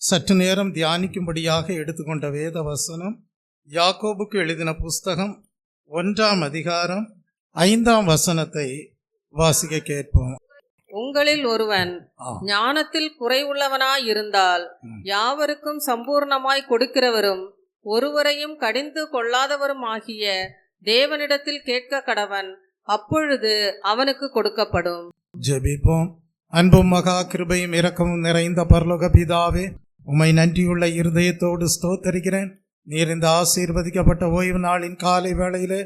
சற்று நேரம் தியானிக்கும்படியாக எடுத்துக்கொண்ட வேத வசனம் யாக்கோபுக்கு எழுதின புஸ்தகம் 1ஆம் அதிகாரம் 5ஆம் வசனத்தை வாசிக்க கேட்போம். உங்களில் ஒருவன் ஞானத்தில் குறைவுள்ளவனாயிருந்தால் யாவருக்கும் சம்பூர்ணமாய் கொடுக்கிறவரும் ஒருவரையும் கடிந்து கொள்ளாதவரும் ஆகிய தேவனிடத்தில் கேட்க கடவன், அப்பொழுது அவனுக்கு கொடுக்கப்படும். ஜெபிப்போம். அன்பும் மகா கிருபையும் இரக்கமும் நிறைந்த பரலோக பிதாவே, உம்மை நன்றியுள்ள இருதயத்தோடு ஸ்தோத்தரிக்கிறேன். நீர் இந்த ஆசீர்வதிக்கப்பட்ட ஓய்வு நாளின் காலை வேளையிலே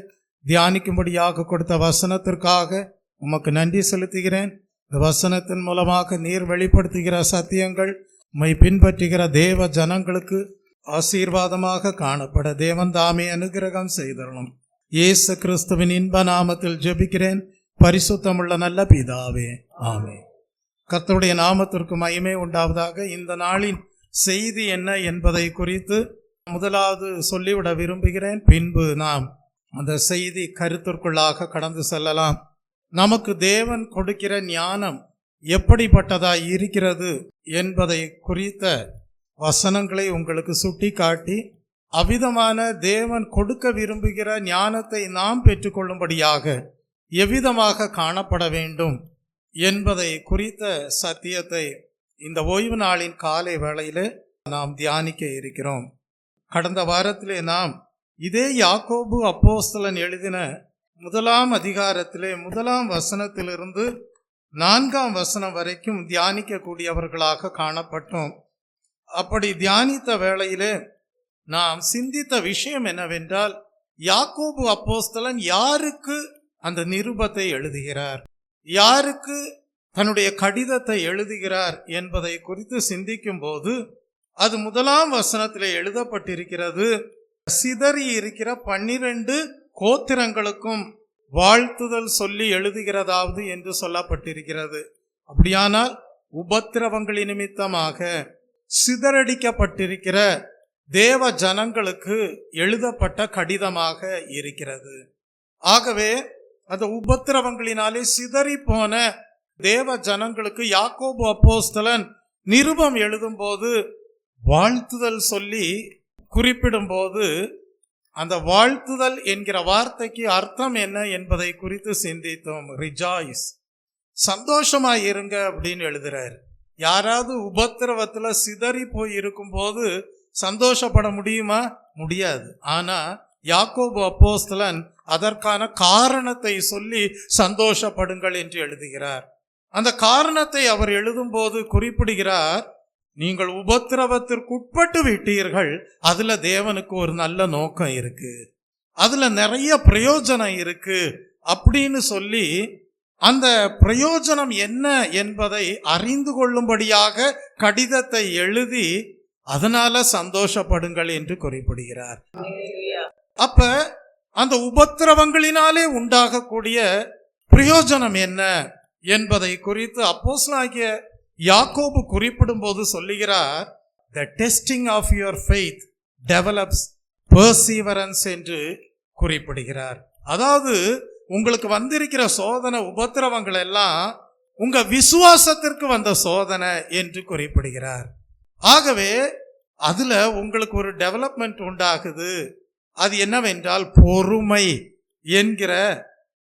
தியானிக்கும்படியாக கொடுத்த வசனத்திற்காக உமக்கு நன்றி செலுத்துகிறேன். இந்த வசனத்தின் மூலமாக நீர் வெளிப்படுத்துகிற சத்தியங்கள் உம்மை பின்பற்றுகிற தேவ ஜனங்களுக்கு ஆசீர்வாதமாக காணப்பட தேவன் தாமே அனுகிரகம் செய்தரணும். இயேசு கிறிஸ்துவின் இன்ப நாமத்தில் ஜெபிக்கிறேன் பரிசுத்தமுள்ள நல்ல பிதாவே, ஆமென். கர்த்தருடைய நாமத்திற்கு மகிமை உண்டாவதாக. இந்த நாளின் செய்தி என்ன என்பதை குறித்து முதலாவது சொல்லிவிட விரும்புகிறேன். பின்பு நாம் அந்த செய்தி கருத்திற்குள்ளாக கடந்து செல்லலாம். நமக்கு தேவன் கொடுக்கிற ஞானம் எப்படிப்பட்டதாய் இருக்கிறது என்பதை குறித்த வசனங்களை உங்களுக்கு சுட்டி காட்டி அவ்விதமான தேவன் கொடுக்க விரும்புகிற ஞானத்தை நாம் பெற்றுக்கொள்ளும்படியாக எவ்விதமாக காணப்பட வேண்டும் என்பதை குறித்த சத்தியத்தை இந்த ஓய்வு நாளின் காலை வேளையிலே நாம் தியானிக்க இருக்கிறோம். கடந்த வாரத்திலே நாம் இதே யாக்கோபு அப்போஸ்தலன் எழுதின 1ஆம் அதிகாரத்திலே 1ஆம் வசனத்திலிருந்து 4ஆம் வசனம் வரைக்கும் தியானிக்கக்கூடியவர்களாக காணப்பட்டோம். அப்படி தியானித்த வேளையிலே நாம் சிந்தித்த விஷயம் என்னவென்றால், யாக்கோபு அப்போஸ்தலன் யாருக்கு அந்த நிருபத்தை எழுதுகிறார், யாருக்கு தன்னுடைய கடிதத்தை எழுதுகிறார் என்பதை குறித்து சிந்திக்கும் போது அது 1ஆம் வசனத்திலே எழுதப்பட்டிருக்கிறது. சிதறி இருக்கிற 12 கோத்திரங்களுக்கும் வாழ்த்துதல் சொல்லி எழுதுகிறதாவது என்று சொல்லப்பட்டிருக்கிறது. அப்படியானால் உபத்திரவங்களின் நிமித்தமாக சிதறடிக்கப்பட்டிருக்கிற தேவ ஜனங்களுக்கு எழுதப்பட்ட கடிதமாக இருக்கிறது. ஆகவே அந்த உபத்திரவங்களினாலே சிதறி போன தேவ ஜனங்களுக்கு யாக்கோபு அப்போஸ்தலன் நிருபம் எழுதும் போது வாழ்த்துதல் சொல்லி குறிப்பிடும் போது அந்த வாழ்த்துதல் என்கிற வார்த்தைக்கு அர்த்தம் என்ன என்பதை குறித்து சிந்தித்தோம். ரிஜாய்ஸ், சந்தோஷமாயிருங்க அப்படின்னு எழுதுறாரு. யாராவது உபத்திரவத்துல சிதறி போய் இருக்கும் போது சந்தோஷப்பட முடியுமா? முடியாது. ஆனா யாக்கோபு அப்போஸ்தலன் அதற்கான காரணத்தை சொல்லி சந்தோஷப்படுங்கள் என்று எழுதுகிறார். அந்த காரணத்தை அவர் எழுதும்போது குறிப்பிடுகிறார், நீங்கள் உபத்திரவத்திற்குட்பட்டு விட்டீர்கள், அதுல தேவனுக்கு ஒரு நல்ல நோக்கம் இருக்கு, அதுல நிறைய பிரயோஜனம் இருக்கு அப்படின்னு சொல்லி அந்த பிரயோஜனம் என்ன என்பதை அறிந்து கொள்ளும்படியாக கடிதத்தை எழுதி அதனால சந்தோஷப்படுங்கள் என்று குறிப்பிடுகிறார். அப்ப அந்த உபத்திரவங்களினாலே உண்டாகக்கூடிய பிரயோஜனம் என்ன என்பதை குறித்து அப்போஸ்தலனாகிய யாக்கோபு குறிப்பிடும் போது சொல்லுகிறார், the testing of your faith develops perseverance என்று குறிப்பிடுகிறார். அதாவது உங்களுக்கு வந்திருக்கிற சோதனை உபத்திரவங்கள் எல்லாம் உங்க விசுவாசத்திற்கு வந்த சோதனை என்று குறிப்பிடுகிறார். ஆகவே அதுல உங்களுக்கு ஒரு டெவலப்மெண்ட் உண்டாகுது. அது என்னவென்றால் பொறுமை என்கிற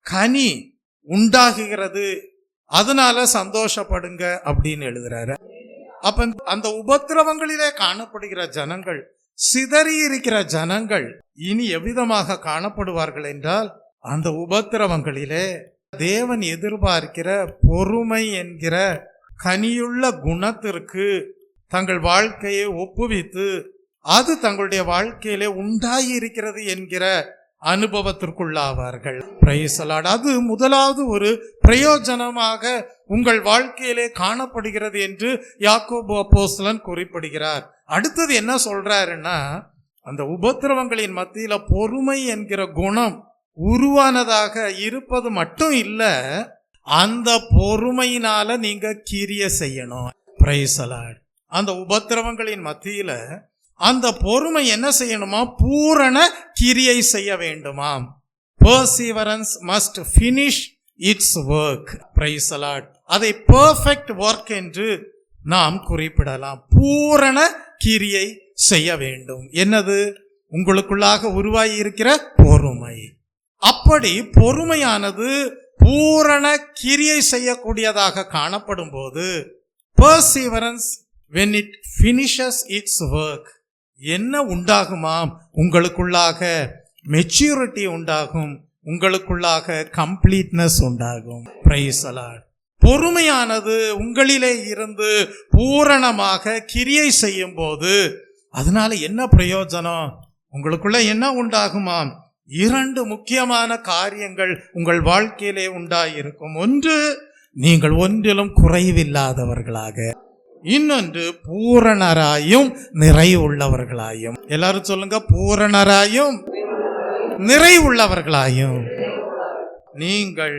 கனி உண்டாகுகிறது, அதனால சந்தோஷப்படுங்க அப்படின்னு எழுதுறாரு. அப்ப அந்த உபத்திரவங்களிலே காணப்படுகிற ஜனங்கள், சிதறி இருக்கிற ஜனங்கள் இனி எவ்விதமாக காணப்படுவார்கள் என்றால், அந்த உபத்திரவங்களிலே தேவன் எதிர்பார்க்கிற பொறுமை என்கிற கனியுள்ள குணத்திற்கு தங்கள் வாழ்க்கையை ஒப்புவித்து அது தங்களுடைய வாழ்க்கையிலே உண்டாயிருக்கிறது என்கிற அனுபவத்திற்குள்ளாவார்கள். Price the Lord. அது முதலாவது ஒரு பிரயோஜனமாக உங்கள் வாழ்க்கையிலே காணப்படுகிறது என்று யாக்கோபு அப்போஸ்தலன் குறிப்பிடுகிறார். அடுத்தது என்ன சொல்றாருன்னா, அந்த உபத்திரவங்களின் மத்தியில பொறுமை என்கிற குணம் உருவானதாக இருப்பது மட்டும் இல்ல, அந்த பொறுமையினால நீங்க கிரியை செய்யணும். Price the Lord. அந்த உபத்திரவங்களின் மத்தியில அந்த பொறுமை என்ன செய்யணுமா? பூரண கிரியை செய்ய வேண்டுமாம். Perseverance must finish its work. Praise the Lord. அதை perfect work என்று நாம் குறிப்பிடலாம். பூரண கிரியை செய்ய வேண்டும். என்னது? உங்களுக்குள்ளாக உருவாகி இருக்கிற பொறுமை. அப்படி பொறுமையானது பூரண கிரியை செய்யக்கூடியதாக காணப்படும் போது, perseverance when it finishes its work, என்ன உண்டாகுமாம்? உங்களுக்குள்ளாக மெச்சூரிட்டி உண்டாகும், உங்களுக்குள்ளாக கம்ப்ளீட்னஸ் உண்டாகும். Praise the Lord. பொறுமையானது உங்களிலே இருந்து பூரணமாக கிரியை செய்யும் போது அதனால என்ன பிரயோஜனம்? உங்களுக்குள்ள என்ன உண்டாகுமாம்? 2 முக்கியமான காரியங்கள் உங்கள் வாழ்க்கையிலே உண்டாயிருக்கும். ஒன்று, நீங்கள் ஒன்றிலும் குறைவில்லாதவர்களாக, இன்னொன்று பூரணராயும் நிறைவுள்ளவர்களாயும். எல்லாரும் சொல்லுங்க, பூரணராயும் நிறைவுள்ளவர்களாயும் நீங்கள்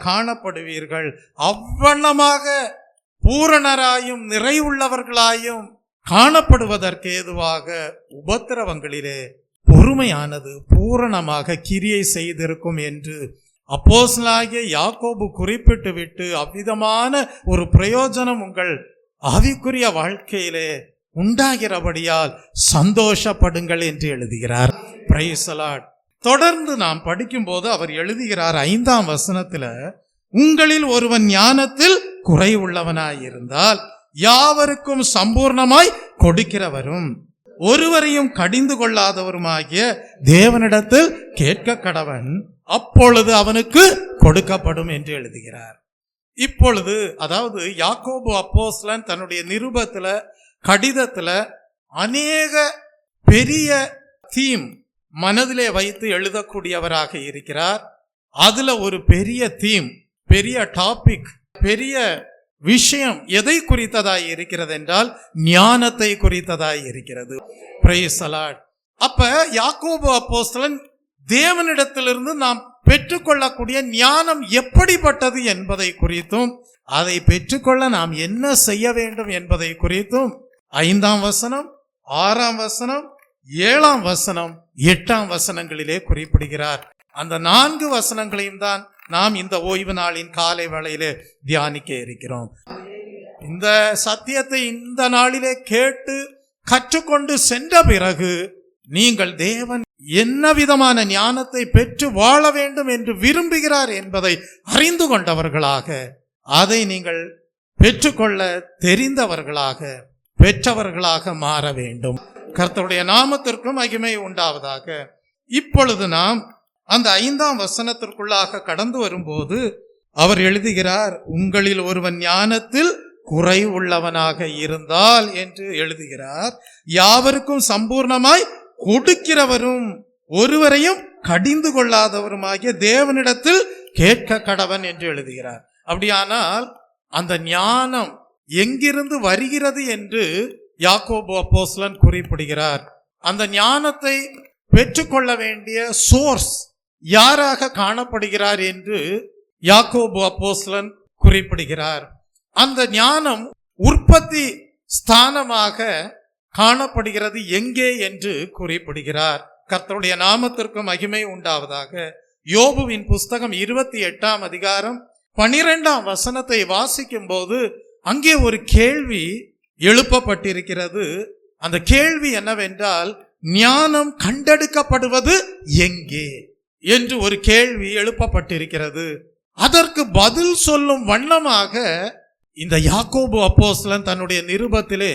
காணப்படுவீர்கள். அவ்வண்ணமாக பூரணராயும் நிறைவுள்ளவர்களாயும் காணப்படுவதற்கு ஏதுவாக உபத்திரவங்களிலே பொறுமையானது பூரணமாக கிரியை செய்திருக்கும் என்று அப்போஸ்தலனாகிய யாக்கோபு குறிப்பிட்டு விட்டு, அவ்விதமான ஒரு பிரயோஜனம் உங்கள் ஆவிக்குரிய வாழ்க்கையிலே உண்டாகிறபடியால் சந்தோஷப்படுங்கள் என்று எழுதுகிறார். Price the Lord. தொடர்ந்து நாம் படிக்கும் போது அவர் எழுதுகிறார் 5ஆம் வசனத்துல, உங்களில் ஒருவன் ஞானத்தில் குறைவுள்ளவனாயிருந்தால் யாவருக்கும் சம்பூர்ணமாய் கொடுக்கிறவரும் ஒருவரையும் கடிந்து கொள்ளாதவருமாகிய தேவனிடத்தில் கேட்க கடவன், அப்பொழுது அவனுக்கு கொடுக்கப்படும் என்று எழுதுகிறார். இப்பொழுது அதாவது யாக்கோபு அப்போஸ்தலன் தன்னுடைய நிருபத்துல, கடிதத்துல அநேக பெரிய தீம் மனதிலே வைத்து எழுதக்கூடியவராக இருக்கிறார். அதுல ஒரு பெரிய தீம், பெரிய டாபிக், பெரிய விஷயம் எதை குறித்ததாய் இருக்கிறது என்றால் ஞானத்தை குறித்ததாய் இருக்கிறது. Price the Lord. அப்ப யாக்கோபு அப்போஸ்தலன் தேவனிடத்திலிருந்து நாம் பெற்றுக்கொள்ளக்கூடிய ஞானம் எப்படிப்பட்டது என்பதை குறித்தும், அதை பெற்றுக்கொள்ள நாம் என்ன செய்ய வேண்டும் என்பதை குறித்தும் 5ஆம் வசனம், 6ஆம் வசனம், 7ஆம் வசனம், 8ஆம் வசனங்களிலே குறிப்பிடுகிறார். அந்த 4 வசனங்களையும் தான் நாம் இந்த ஓய்வு நாளின் காலை வேளையிலே தியானிக்க இருக்கிறோம். இந்த சத்தியத்தை இந்த நாளிலே கேட்டு கற்றுக்கொண்டு சென்ற பிறகு நீங்கள் தேவன் என்ன விதமான ஞானத்தை பெற்று வாழ வேண்டும் என்று விரும்புகிறார் என்பதை அறிந்து கொண்டவர்களாக, அதை நீங்கள் பெற்றுக்கொள்ள தெரிந்தவர்களாக, பெற்றவர்களாக மாற வேண்டும். கர்த்தருடைய நாமத்திற்கு மகிமை உண்டாவதாக. இப்பொழுது நாம் அந்த 5ஆம் வசனத்திற்குள்ளாக கடந்து வரும்போது அவர் எழுதுகிறார், உங்களில் ஒருவன் ஞானத்தில் குறை உள்ளவனாக இருந்தால் என்று எழுதுகிறார். யாவருக்கும் சம்பூர்ணமாய் கொடுக்கிறவரும் ஒருவரையும் கடிந்து கொள்ளாதவருமாகிய தேவனிடத்தில் கேட்க கடவன் என்று எழுதுகிறார். அப்படியானால் அந்த ஞானம் எங்கிருந்து வருகிறது என்று யாக்கோபு அப்போஸ்தலன் குறிப்பிடுகிறார். அந்த ஞானத்தை பெற்றுக்கொள்ள வேண்டிய சோர்ஸ் யாராக காணப்படுகிறார் என்று யாக்கோபு அப்போஸ்தலன் குறிப்பிடுகிறார். அந்த ஞானம் உற்பத்தி ஸ்தானமாக காணப்படுகிறது எங்கே என்று குறிப்பிடுகிறார். கர்த்தருடைய நாமத்திற்கு மகிமை உண்டாவதாக. யோபுவின் புஸ்தகம் 28ஆம் அதிகாரம் 12ஆம் வசனத்தை வாசிக்கும் போது அங்கே ஒரு கேள்வி எழுப்பப்பட்டிருக்கிறது. அந்த கேள்வி என்னவென்றால், ஞானம் கண்டெடுக்கப்படுவது எங்கே என்று ஒரு கேள்வி எழுப்பப்பட்டிருக்கிறது. அதற்கு பதில் சொல்லும் வண்ணமாக இந்த யாக்கோபு அப்போஸ்தலன் தன்னுடைய நிருபத்திலே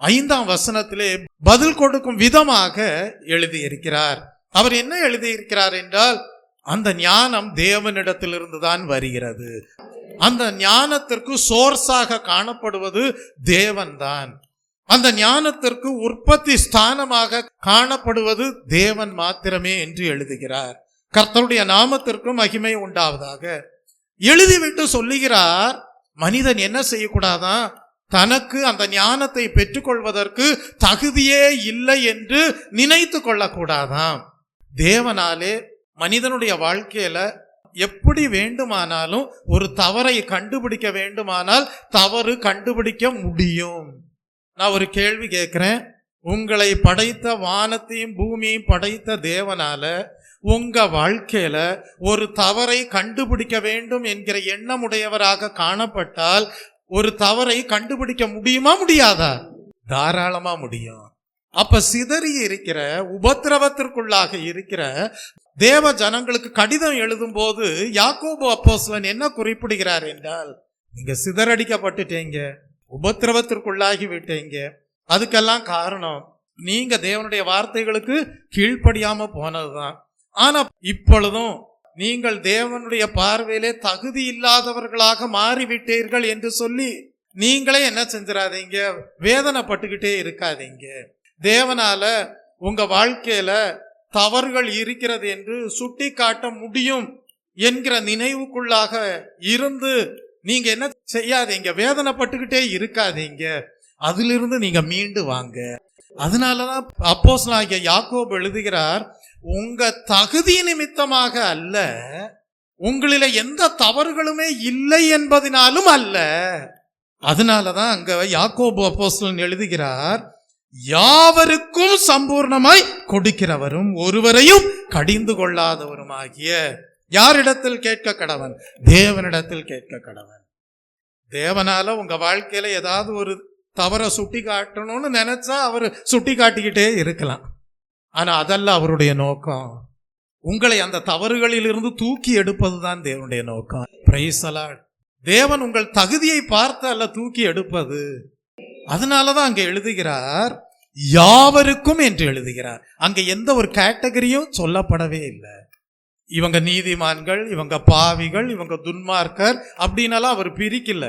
5ஆம் வசனத்திலே பதில் கொடுக்கும் விதமாக எழுதியிருக்கிறார். அவர் என்ன எழுதியிருக்கிறார் என்றால், அந்த ஞானம் தேவனிடத்திலிருந்து தான் வருகிறது. அந்த ஞானத்திற்கு சோர்ஸாக காணப்படுவது தேவன்தான். அந்த ஞானத்திற்கு உற்பத்தி ஸ்தானமாக காணப்படுவது தேவன் மாத்திரமே என்று எழுதுகிறார். கர்த்தருடைய நாமத்திற்கு மகிமை உண்டாவதாக. எழுதிவிட்டு சொல்லுகிறார், மனிதன் என்ன செய்யக்கூடாதான், தனக்கு அந்த ஞானத்தை பெற்றுக்கொள்வதற்கு தகுதியே இல்லை என்று நினைத்து கொள்ளக்கூடாதாம். தேவனாலே மனிதனுடைய வாழ்க்கையில எப்படி வேண்டுமானாலும் ஒரு தவறை கண்டுபிடிக்க வேண்டுமானால் தவறு கண்டுபிடிக்க முடியும். நான் ஒரு கேள்வி கேட்கிறேன். உங்களை படைத்த வானத்தையும் பூமியையும் படைத்த தேவனால உங்க வாழ்க்கையில ஒரு தவறை கண்டுபிடிக்க வேண்டும் என்கிற எண்ணமுடையவராக காணப்பட்டால் ஒரு தவறை கண்டுபிடிக்க முடியுமா, முடியாதா? தாராளமா முடியும். அப்ப சிதறி இருக்கிற உபத்திரவத்திற்குள்ளாக இருக்கிற தேவ ஜனங்களுக்கு கடிதம் எழுதும் போது யாக்கோபு அப்போஸ்தலன் என்ன குறிப்பிடுகிறார் என்றால், நீங்க சிதறடிக்கப்பட்டுட்டீங்க, உபத்திரவத்திற்குள்ளாகி விட்டீங்க. அதுக்கெல்லாம் காரணம் நீங்க தேவனுடைய வார்த்தைகளுக்கு கீழ்ப்படியாம போனதுதான். ஆனா இப்பொழுதும் நீங்கள் தேவனுடைய பார்வையிலே தகுதி இல்லாதவர்களாக மாறிவிட்டீர்கள் என்று சொல்லி நீங்களே என்ன செஞ்சிடாதீங்க, வேதனைப்பட்டுக்கிட்டே இருக்காதீங்க. தேவனால உங்க வாழ்க்கையில தவறுகள் இருக்கிறது என்று சுட்டி காட்ட முடியும் என்கிற நினைவுக்குள்ளாக இருந்து நீங்க என்ன செய்யாதீங்க, வேதனைப்பட்டுக்கிட்டே இருக்காதீங்க. அதிலிருந்து நீங்க மீண்டு வாங்க. அதனாலதான் அப்போஸ்தலனாகிய யாக்கோபு எழுதுகிறார், உங்க தகுதி நிமித்தமாக அல்ல, உங்களில எந்த தவறுகளுமே இல்லை என்பதனாலும் அல்ல. அதனாலதான் அங்க யாக்கோபு அப்போஸ்தலன் எழுதுகிறார், யாவருக்கும் சம்பூர்ணமாய் கொடுக்கிறவரும் ஒருவரையும் கடிந்து கொள்ளாதவருமாகிய யாரிடத்தில் கேட்க கடவன்? தேவனிடத்தில் கேட்க கடவன். தேவனால உங்க வாழ்க்கையில ஏதாவது ஒரு தவறை சுட்டி காட்டணும்னு நினைச்சா அவர் சுட்டி காட்டிக்கிட்டே இருக்கலாம். ஆனா அதல்ல அவருடைய நோக்கம். உங்களை அந்த தவறுகளில் இருந்து தூக்கி எடுப்பதுதான் தேவனுடைய நோக்கம். Price the Lord. தேவன் உங்கள் தகுதியை பார்த்து அல்ல தூக்கி எடுப்பது. அதனாலதான் அங்க எழுதுகிறார், யாவருக்கும் என்று எழுதுகிறார். அங்க எந்த ஒரு கேட்டகரியும் சொல்லப்படவே இல்லை. இவங்க நீதிமான்கள், இவங்க பாவிகள், இவங்க துன்மார்க்கர் அப்படின்னாலும் அவர் பிரிக்கல.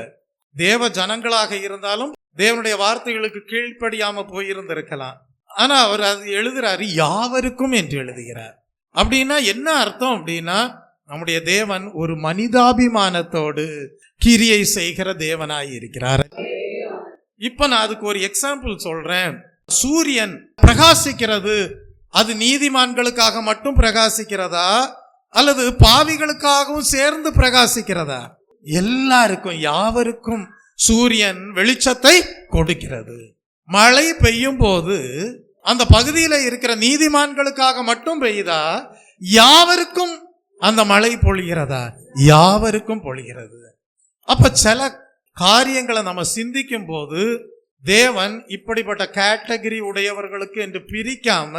தேவ ஜனங்களாக இருந்தாலும் தேவனுடைய வார்த்தைகளுக்கு கீழ்ப்படியாம போயிருந்திருக்கலாம். ஆனா அவர் அது எழுதுறாரு, யாவருக்கும் என்று எழுதுகிறார். அப்படின்னா என்ன அர்த்தம் அப்படின்னா, நம்முடைய தேவன் ஒரு மனிதாபிமானத்தோடு கிரியை செய்கிற தேவனாய் இருக்கிறார். இப்ப நான் அதுக்கு ஒரு எக்ஸாம்பிள் சொல்றேன். சூரியன் பிரகாசிக்கிறது, அது நீதிமான்களுக்காக மட்டும் பிரகாசிக்கிறதா அல்லது பாவிகளுக்காகவும் சேர்ந்து பிரகாசிக்கிறதா? எல்லாருக்கும், யாவருக்கும் சூரியன் வெளிச்சத்தை கொடுக்கிறது. மழை பெய்யும் போது அந்த பகுதியில இருக்கிற நீதிமான்களுக்காக மட்டும் பெய்யுதா, யாவருக்கும் அந்த மழை பொழிகிறதா? யாவருக்கும் பொழிகிறது. அப்ப சில காரியங்களை நம்ம சிந்திக்கும் போது தேவன் இப்படிப்பட்ட கேட்டகரி உடையவர்களுக்கு என்று பிரிக்காம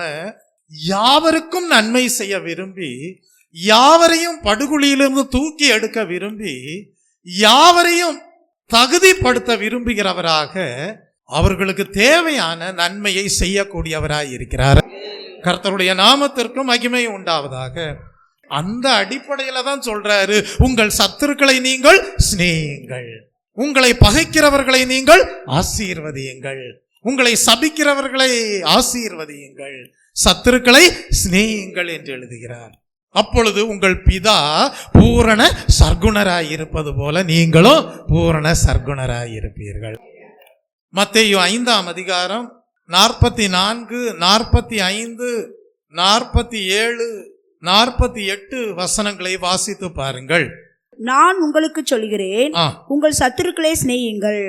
யாவருக்கும் நன்மை செய்ய விரும்பி, யாவரையும் படுகுழியிலிருந்து தூக்கி எடுக்க விரும்பி, யாவரையும் தகுதிப்படுத்த விரும்புகிறவராக அவர்களுக்கு தேவையான நன்மையை செய்யக்கூடியவராய் இருக்கிறார். கர்த்தருடைய நாமத்திற்கும் மகிமை உண்டாவதாக. அந்த அடிப்படையில தான் சொல்றாரு, உங்கள் சத்துருக்களை நீங்கள் சிநேகியுங்கள், உங்களை பகைக்கிறவர்களை நீங்கள் ஆசீர்வதியுங்கள், உங்களை சபிக்கிறவர்களை ஆசீர்வதியுங்கள், சத்துருக்களை சிநேகியுங்கள் என்று எழுதுகிறார். அப்பொழுது உங்கள் பிதா பூரண சர்க்குணராய் இருப்பது போல நீங்களும் பூரண சர்க்குணராய் இருப்பீர்கள். மத்தேயு 5ஆம் அதிகாரம் 44, 45, 47, 48 வசனங்களை வாசித்து பாருங்கள். நான் உங்களுக்கு சொல்கிறேன், உங்கள் சத்துருக்களை சிநேகியுங்கள்,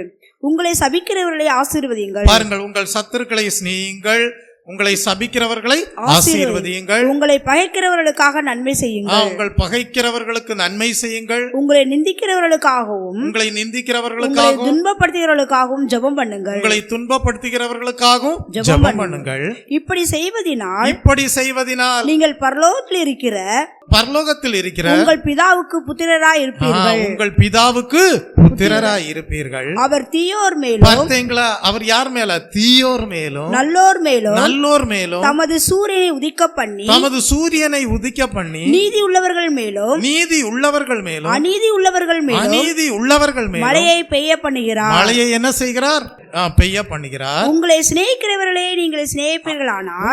உங்களை சபிக்கிறவர்களை ஆசீர்வதியுங்கள். பாருங்கள், உங்கள் சத்துருக்களை சிநேகியுங்கள், உங்களை சபிக்கிறவர்களை ஆசீர்வதியுங்கள், உங்களை பகைக்கிறவர்களுக்காக நன்மை செய்யுங்கள், உங்கள் பகைக்கிறவர்களுக்கு நன்மை செய்யுங்கள், உங்களை நிந்திக்கிறவர்களுக்காகவும் உங்களை நிந்திக்கிறவர்களுக்காகவும் துன்பப்படுத்துகிறவர்களுக்காகவும் ஜெபம் பண்ணுங்கள், உங்களை துன்பப்படுத்துகிறவர்களுக்காகவும் ஜெபம் பண்ணுங்கள். இப்படி செய்வதினால் நீங்கள் பரலோகத்தில் இருக்கிற உங்கள் பிதாவுக்கு புத்திரராய் இருப்பீர்கள். உங்கள் பிதாவுக்கு புத்திரராய் இருப்பீர்கள். அவர் தீயோர் மேலும், பார்த்தீங்களா, அவர் யார் மேல? தீயோர் மேலும் நல்லோர் மேலும் தமது சூரியனை உதிக்க பண்ணி நீதி உள்ளவர்கள் மேலும் அநீதி உள்ளவர்கள் மேலும் மழையை பெய்ய பண்ணுகிறார். மழையை என்ன செய்கிறார்? பெய்ய பண்ணுகிறார். உங்களை சிநேகிக்கிறவர்களே நீங்கள் சிநேகிப்பீர்களானால்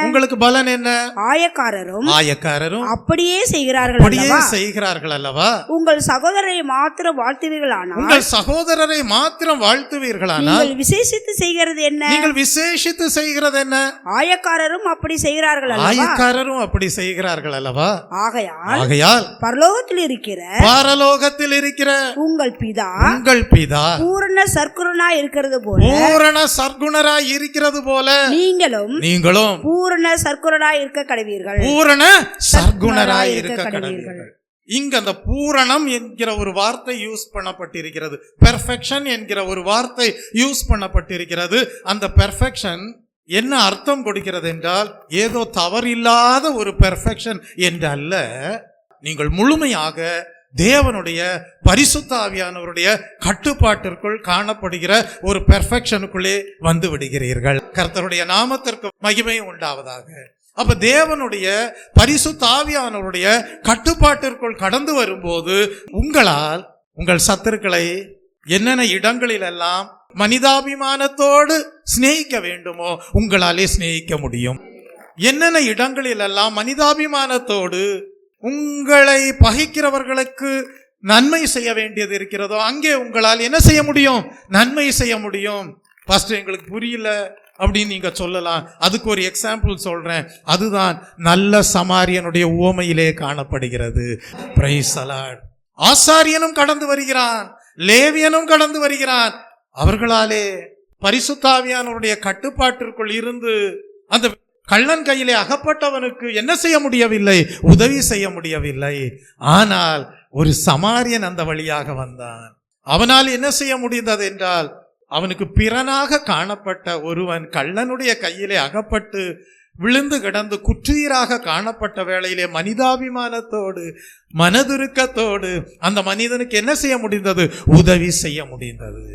உங்களுக்கு பலன் என்ன? ஆயக்காரரும் அப்படியே செய்கிறார்கள் அல்லவா? உங்கள் சகோதரரை மாத்திரம் வாழ்த்துவீர்களானால் நீங்கள் விசேஷித்து செய்கிறது என்ன? ஆயக்காரரும் அப்படி செய்கிறார்கள் அல்லவா? ஆகையால் பரலோகத்தில் இருக்கிற உங்கள் பிதா பூரண சர்க்குணராய் இருக்கிறது போல நீங்களும் பூரண சர்க்குணராய் இருக்க கடவீர்கள். இங்க அந்த பூரணம் என்கிற ஒரு வார்த்தை யூஸ் பண்ணப்பட்டிருக்கிறது, பெர்ஃபெக்ஷன் என்கிற ஒரு வார்த்தை யூஸ் பண்ணப்பட்டிருக்கிறது. அந்த பெர்ஃபெக்ஷன் என்ன அர்த்தம் கொடுக்கிறது என்றால், ஏதோ தவறில்லாத ஒரு பெர்ஃபெக்ஷன் என்றல்ல, நீங்கள் முழுமையாக தேவனுடைய பரிசுத்த ஆவியானவருடைய கட்டுப்பாட்டிற்குள் காணப்படுகிற ஒரு பெர்ஃபெக்ஷனுக்குள்ளே வந்து விடுகிறீர்கள். கர்த்தருடைய நாமத்திற்கு மகிமை உண்டாவதாக. அப்ப தேவனுடைய பரிசுத்த ஆவியானவருடைய கட்டுப்பாட்டிற்குள் கடந்து வரும்போது உங்களால் உங்கள் சத்துருக்களை என்னென்ன இடங்களில் எல்லாம் மனிதாபிமானத்தோடு சிநேகிக்க வேண்டுமோ உங்களாலே சிநேகிக்க முடியும். என்னென்ன இடங்களில் எல்லாம் மனிதாபிமானத்தோடு உங்களை பகைக்கிறவர்களுக்கு நன்மை செய்ய வேண்டியது இருக்கிறதோ அங்கே உங்களால் என்ன செய்ய முடியும்? நன்மை செய்ய முடியும். பாஸ்டர் எங்களுக்கு புரியல அப்படின்னு நீங்க சொல்லலாம். அதுக்கு ஒரு எக்ஸாம்பிள் சொல்றேன். அதுதான் நல்ல சமாரியனுடைய உவமையிலே காணப்படுகிறது. Price the Lord. ஆசாரியனும் கடந்து வருகிறான், லேவியனும் கடந்து வருகிறான். அவர்களாலே பரிசுத்த ஆவியானவருடைய கட்டுப்பாட்டிற்குள் இருந்து அந்த கள்ளன் கையிலே அகப்பட்டவனுக்கு என்ன செய்ய முடியவில்லை? உதவி செய்ய முடியவில்லை. ஆனால் ஒரு சமாரியன் அந்த வழியாக வந்தான். அவனால் என்ன செய்ய முடிந்தது என்றால், அவனுக்கு பிறனாக காணப்பட்ட ஒருவன் கள்ளனுடைய கையிலே அகப்பட்டு விழுந்து கிடந்து குற்றீராக காணப்பட்ட வேளையிலே மனிதாபிமானத்தோடு மனதுருக்கத்தோடு அந்த மனிதனுக்கு என்ன செய்ய முடிந்தது? உதவி செய்ய முடிந்தது.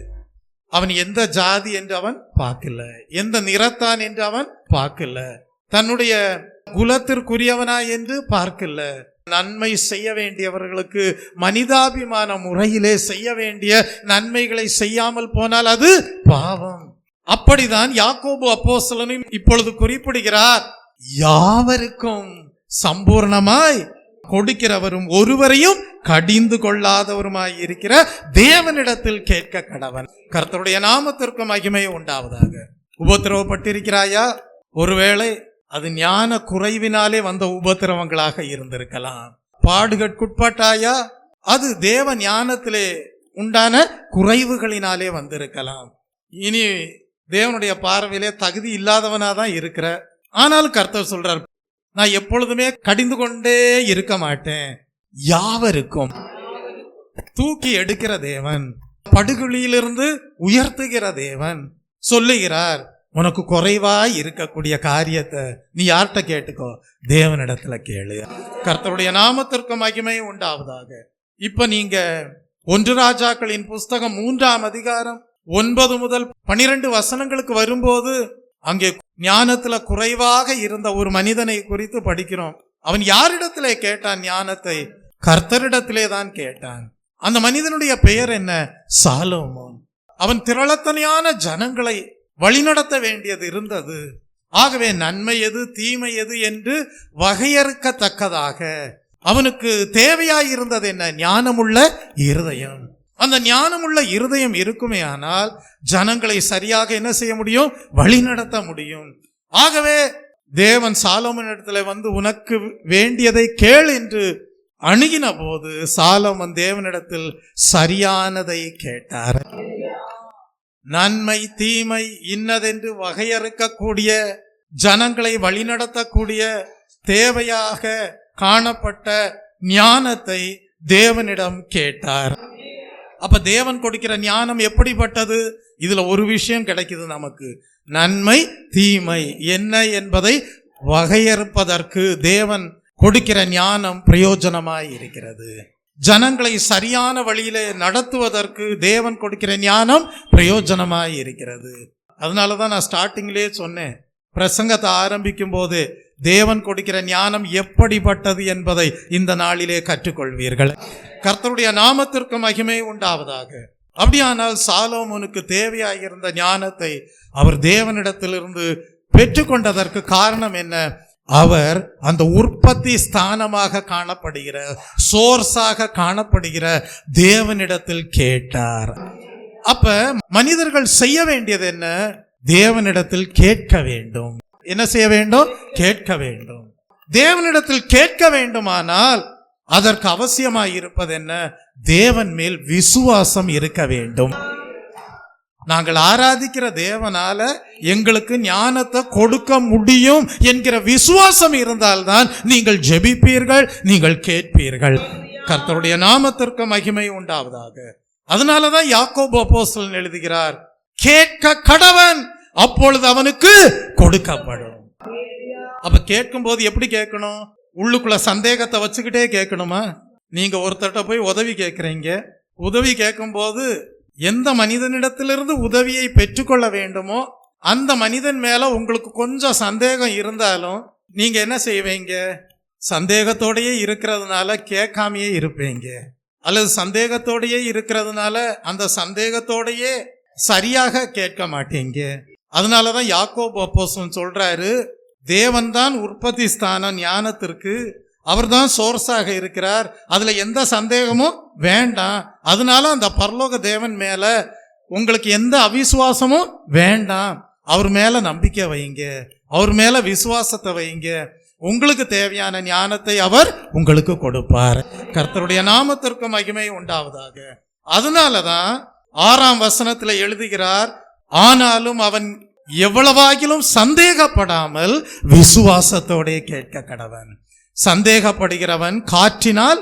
அவன் எந்த ஜாதி என்று அவன் பார்க்கல, எந்த நிறத்தான் என்று அவன் பார்க்கல, தன்னுடைய குலத்திற்குரியவனா என்று பார்க்கல. நன்மை செய்ய வேண்டியவர்களுக்கு மனிதாபிமான முறையிலே செய்ய வேண்டிய நன்மைகளை செய்யாமல் போனால் அது பாவம். அப்படிதான் யாக்கோபு அப்போஸ்தலனும் இப்பொழுது குறிப்பிடுகிறார். யாவருக்கும் சம்பூர்ணமாய் கொடுக்கிறவரும் ஒருவரையும் கடிந்து கொள்ளாதவருமாய் இருக்கிற தேவனிடத்தில் கேட்க கடவன். கர்த்தருடைய நாமத்திற்கு மகிமை உண்டாவதாக. உபத்திரவப்பட்டிருக்கிறாயா? ஒருவேளை அது ஞான குறைவினாலே வந்த உபத்திரவங்களாக இருந்திருக்கலாம். பாடுகட்குட்பட்டாயா? அது தேவ ஞானத்திலே உண்டான குறைவுகளினாலே வந்திருக்கலாம். இனி தேவனுடைய பார்வையிலே தகுதி இல்லாதவனாதான் இருக்கிற. ஆனால் கர்த்தர் சொல்றார், நான் எப்பொழுதுமே கடிந்து கொண்டே இருக்க மாட்டேன். யாவருக்கும் தூக்கி எடுக்கிற தேவன், படுகுழியிலிருந்து உயர்த்துகிற தேவன் சொல்லுகிறார், உனக்கு குறைவாய் இருக்கக்கூடிய காரியத்தை நீ யார்கிட்ட கேட்டுக்கோ? தேவனிடத்துல கேளு. கர்த்தருடைய நாமத்திற்கு மகிமை உண்டாவதாக. இப்ப நீங்க 1 ராஜாக்களின் புஸ்தகம் 3ஆம் அதிகாரம் 9 முதல் 12 வசனங்களுக்கு வரும்போது அங்கே ஞானத்துல குறைவாக இருந்த ஒரு மனிதனை குறித்து படிக்கிறோம். அவன் யாரிடத்திலே கேட்டான் ஞானத்தை? கர்த்தரிடத்திலே தான் கேட்டான். அந்த மனிதனுடைய பெயர் என்ன? சாலோமோன். அவன் திரளத்தனையான ஜனங்களை வழிநடத்த வேண்டியது இருந்தது. ஆகவே நன்மை எது தீமை எது என்று வகையறுக்கத்தக்கதாக அவனுக்கு தேவையாயிருந்தது என்ன? ஞானமுள்ள இருதயம். அந்த ஞானமுள்ள இருதயம் இருக்குமே ஆனால் ஜனங்களை சரியாக என்ன செய்ய முடியும்? வழிநடத்த முடியும். ஆகவே தேவன் சாலோமோனிடத்தில் வந்து உனக்கு வேண்டியதை கேள் என்று அணுகின போது சாலோமோன் தேவனிடத்தில் சரியானதை கேட்டார். நன்மை தீமை இன்னதென்று வகையறுக்கக்கூடிய, ஜனங்களை வழிநடத்தக்கூடிய தேவையாக காணப்பட்ட ஞானத்தை தேவனிடம் கேட்டார். அப்ப தேவன் கொடுக்கிற ஞானம் எப்படிப்பட்டது? இதுல ஒரு விஷயம் கிடைக்குது நமக்கு. நன்மை தீமை என்ன என்பதை வகையறுப்பதற்கு தேவன் கொடுக்கிற ஞானம் பிரயோஜனமாய் இருக்கிறது. ஜனங்களை சரியான வழியிலே நடத்துவதற்கு தேவன் கொடுக்கிற ஞானம் பிரயோஜனமாய் இருக்கிறது. அதனாலதான் நான் ஸ்டார்டிங்லேயே சொன்னேன், பிரசங்கத்தை ஆரம்பிக்கும் போது தேவன் கொடுக்கிற ஞானம் எப்படிப்பட்டது என்பதை இந்த நாளிலே கற்றுக்கொள்வீர்கள். கர்த்தருடைய நாமத்திற்கு மகிமை உண்டாவதாக. அப்படியானால் சாலோமோனுக்கு தேவையாயிருந்த ஞானத்தை அவர் தேவனிடத்திலிருந்து பெற்றுக்கொண்டதற்கு காரணம் என்ன? அவர் அந்த உற்பத்தி ஸ்தானமாக காணப்படுகிற, சோர்ஸாக காணப்படுகிற தேவனிடத்தில் கேட்டார். அப்ப மனிதர்கள் செய்ய வேண்டியது என்ன? தேவனிடத்தில் கேட்க வேண்டும். என்ன செய்ய வேண்டும்? கேட்க வேண்டும். தேவனிடத்தில் கேட்க வேண்டுமானால் அதற்கு அவசியமாய் இருப்பது என்ன? தேவன் மேல் விசுவாசம் இருக்க வேண்டும். நாங்கள் ஆராதிக்கிற தேவனால எங்களுக்கு ஞானத்தை கொடுக்க முடியும் என்கிற விசுவாசம் இருந்தால்தான் நீங்கள் ஜெபிப்பீர்கள், நீங்கள் கேட்பீர்கள். கர்த்தருடைய நாமத்திற்கு மகிமை உண்டாவதாக. அதனாலதான் யாக்கோபு அப்போஸ்தலன் எழுதுகிறார், கேட்க கடவன், அப்பொழுது அவனுக்கு கொடுக்கப்படும். அப்ப கேட்கும் போது எப்படி கேட்கணும்? உள்ளுக்குள்ள சந்தேகத்தை வச்சுக்கிட்டே கேட்கணுமா? நீங்க ஒருத்தர்கிட்ட போய் உதவி கேட்கறீங்க. உதவி கேட்கும் போது எந்த மனிதனிடத்திலிருந்து உதவியை பெற்றுக்கொள்ள வேண்டுமோ அந்த மனிதன் மேல உங்களுக்கு கொஞ்சம் சந்தேகம் இருந்தாலும் நீங்க என்ன செய்வீங்க? சந்தேகத்தோடயே இருக்கிறதுனால கேட்காமையே இருப்பீங்க, அல்லது சந்தேகத்தோடயே இருக்கிறதுனால அந்த சந்தேகத்தோடயே சரியாக கேட்க மாட்டீங்க. அதனாலதான் யாக்கோபு அப்போஸ்தலன் சொல்றாரு, தேவன் தான் உற்பத்தி ஸ்தானம் ஞானத்திற்கு, அவர் தான் சோர்ஸாக இருக்கிறார், அதுல எந்த சந்தேகமும் வேண்டாம். அதனால அந்த பரலோக தேவன் மேல உங்களுக்கு எந்த அவிசுவாசமும் வேண்டாம். அவர் மேல நம்பிக்கை வைங்க, அவர் மேல விசுவாசத்தை வைங்க, உங்களுக்கு தேவையான ஞானத்தை அவர் உங்களுக்கு கொடுப்பார். கர்த்தருடைய நாமத்திற்கு மகிமை உண்டாவதாக. அதனாலதான் 6ஆம் வசனத்துல எழுதுகிறார், ஆனாலும் அவன் எவ்வளவாகிலும் சந்தேகப்படாமல் விசுவாசத்தோட கேட்க கடவன். சந்தேகப்படுகிறவன் காற்றினால்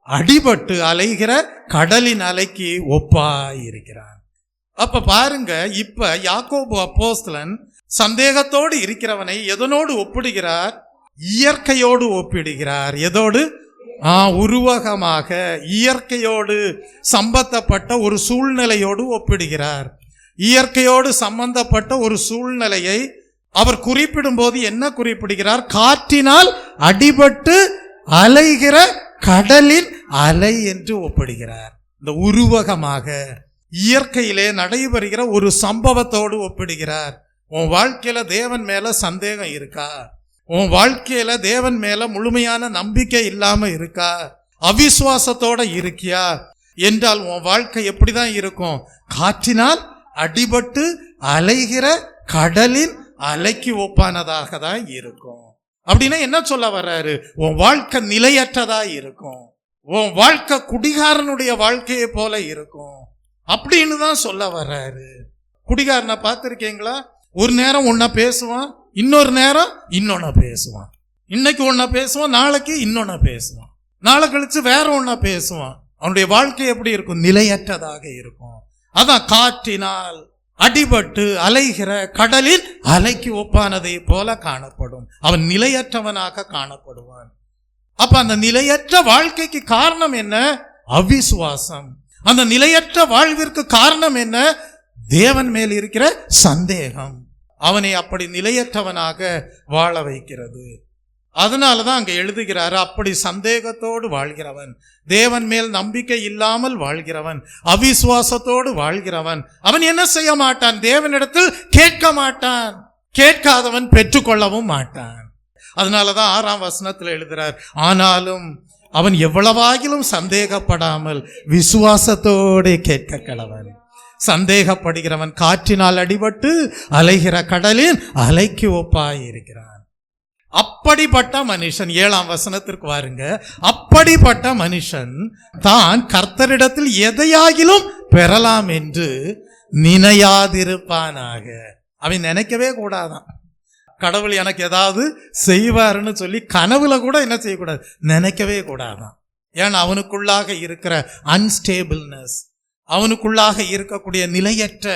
அடிபட்டு அலைகிற கடலின் அலைக்கு ஒப்பாயிருக்கிறான். அப்ப பாருங்க, இப்ப யாக்கோபு அப்போஸ்தலன் சந்தேகத்தோடு இருக்கிறவனை எதனோடு ஒப்பிடுகிறார்? இயற்கையோடு ஒப்பிடுகிறார். எதோடு? உருவகமாக இயற்கையோடு சம்பந்தப்பட்ட ஒரு சூழ்நிலையோடு ஒப்பிடுகிறார். இயற்கையோடு சம்பந்தப்பட்ட ஒரு சூழ்நிலையை அவர் குறிப்பிடும் போது என்ன குறிப்பிடுகிறார்? காற்றினால் அடிபட்டு அலைகிற கடலின் அலை என்று ஒப்பிடுகிறார். இந்த உருவகமாக இயற்கையிலே நடைபெறுகிற ஒரு சம்பவத்தோடு ஒப்பிடுகிறார். உன் வாழ்க்கையில தேவன் மேல சந்தேகம் இருக்கா? உன் வாழ்க்கையில தேவன் மேல முழுமையான நம்பிக்கை இல்லாம இருக்கா? அவிசுவாசத்தோட இருக்கியா என்றால் உன் வாழ்க்கை எப்படிதான் இருக்கும்? காற்றினால் அடிபட்டு அலைகிற கடலின் அலைக்கு ஒப்பானதாக தான் இருக்கும். அப்படின்னா என்ன சொல்ல வர்றாரு? உன் வாழ்க்கை நிலையற்றதா இருக்கும், உன் வாழ்க்கை குடிகாரனுடைய வாழ்க்கையை போல இருக்கும் அப்படின்னு தான் சொல்ல வர்றாரு. குடிகாரனை பார்த்திருக்கீங்களா? ஒரு நேரம் ஒன்ன பேசுவான், இன்னொரு நேரம் இன்னொன்னு பேசுவான். இன்னைக்கு ஒன்ன பேசுவான், நாளைக்கு இன்னொன்னு பேசுவான், நாளை கழிச்சு வேற ஒன்ன பேசுவான். அவனுடைய வாழ்க்கை எப்படி இருக்கும்? நிலையற்றதாக இருக்கும். அதான் காற்றினால் அடிபட்டு அலைகிற கடலில் அலைக்கு ஒப்பானதை போல காணப்படும். அவன் நிலையற்றவனாக காணப்படுவான். அப்ப அந்த நிலையற்ற வாழ்க்கைக்கு காரணம் என்ன? அவிசுவாசம். அந்த நிலையற்ற வாழ்விற்கு காரணம் என்ன? தேவன் மேல் இருக்கிற சந்தேகம் அவனை அப்படி நிலையற்றவனாக வாழ வைக்கிறது. அதனாலதான் அங்க எழுதுகிறாரு, அப்படி சந்தேகத்தோடு வாழ்கிறவன், தேவன் மேல் நம்பிக்கை இல்லாமல் வாழ்கிறவன், அவிசுவாசத்தோடு வாழ்கிறவன், அவன் என்ன செய்ய மாட்டான்? தேவனிடத்தில் கேட்க மாட்டான். கேட்காதவன் பெற்றுக்கொள்ளவும் மாட்டான். அதனாலதான் 6ஆம் வசனத்தில் எழுதுறார், ஆனாலும் அவன் எவ்வளவாகிலும் சந்தேகப்படாமல் விசுவாசத்தோடு கேட்க கடவன். சந்தேகப்படுகிறவன் காற்றினால் அடிபட்டு அலைகிற கடலில் அலைக்கு ஒப்பாய் இருக்கிறான். அப்படிப்பட்ட மனுஷன், 7ஆம் வசனத்திற்கு வாருங்க, அப்படிப்பட்ட மனுஷன் தான் கர்த்தரிடத்தில் எதையாகிலும் பெறலாம் என்று நினையாதிருப்பானாக. அவன் நினைக்கவே கூடாதான், கடவுள் எனக்கு ஏதாவது செய்வாருன்னு சொல்லி கனவுல கூட என்ன செய்யக்கூடாது? நினைக்கவே கூடாதான். ஏன்னா அவனுக்குள்ளாக இருக்கிற அன்ஸ்டேபிள்னஸ், அவனுக்குள்ளாக இருக்கக்கூடிய நிலையற்ற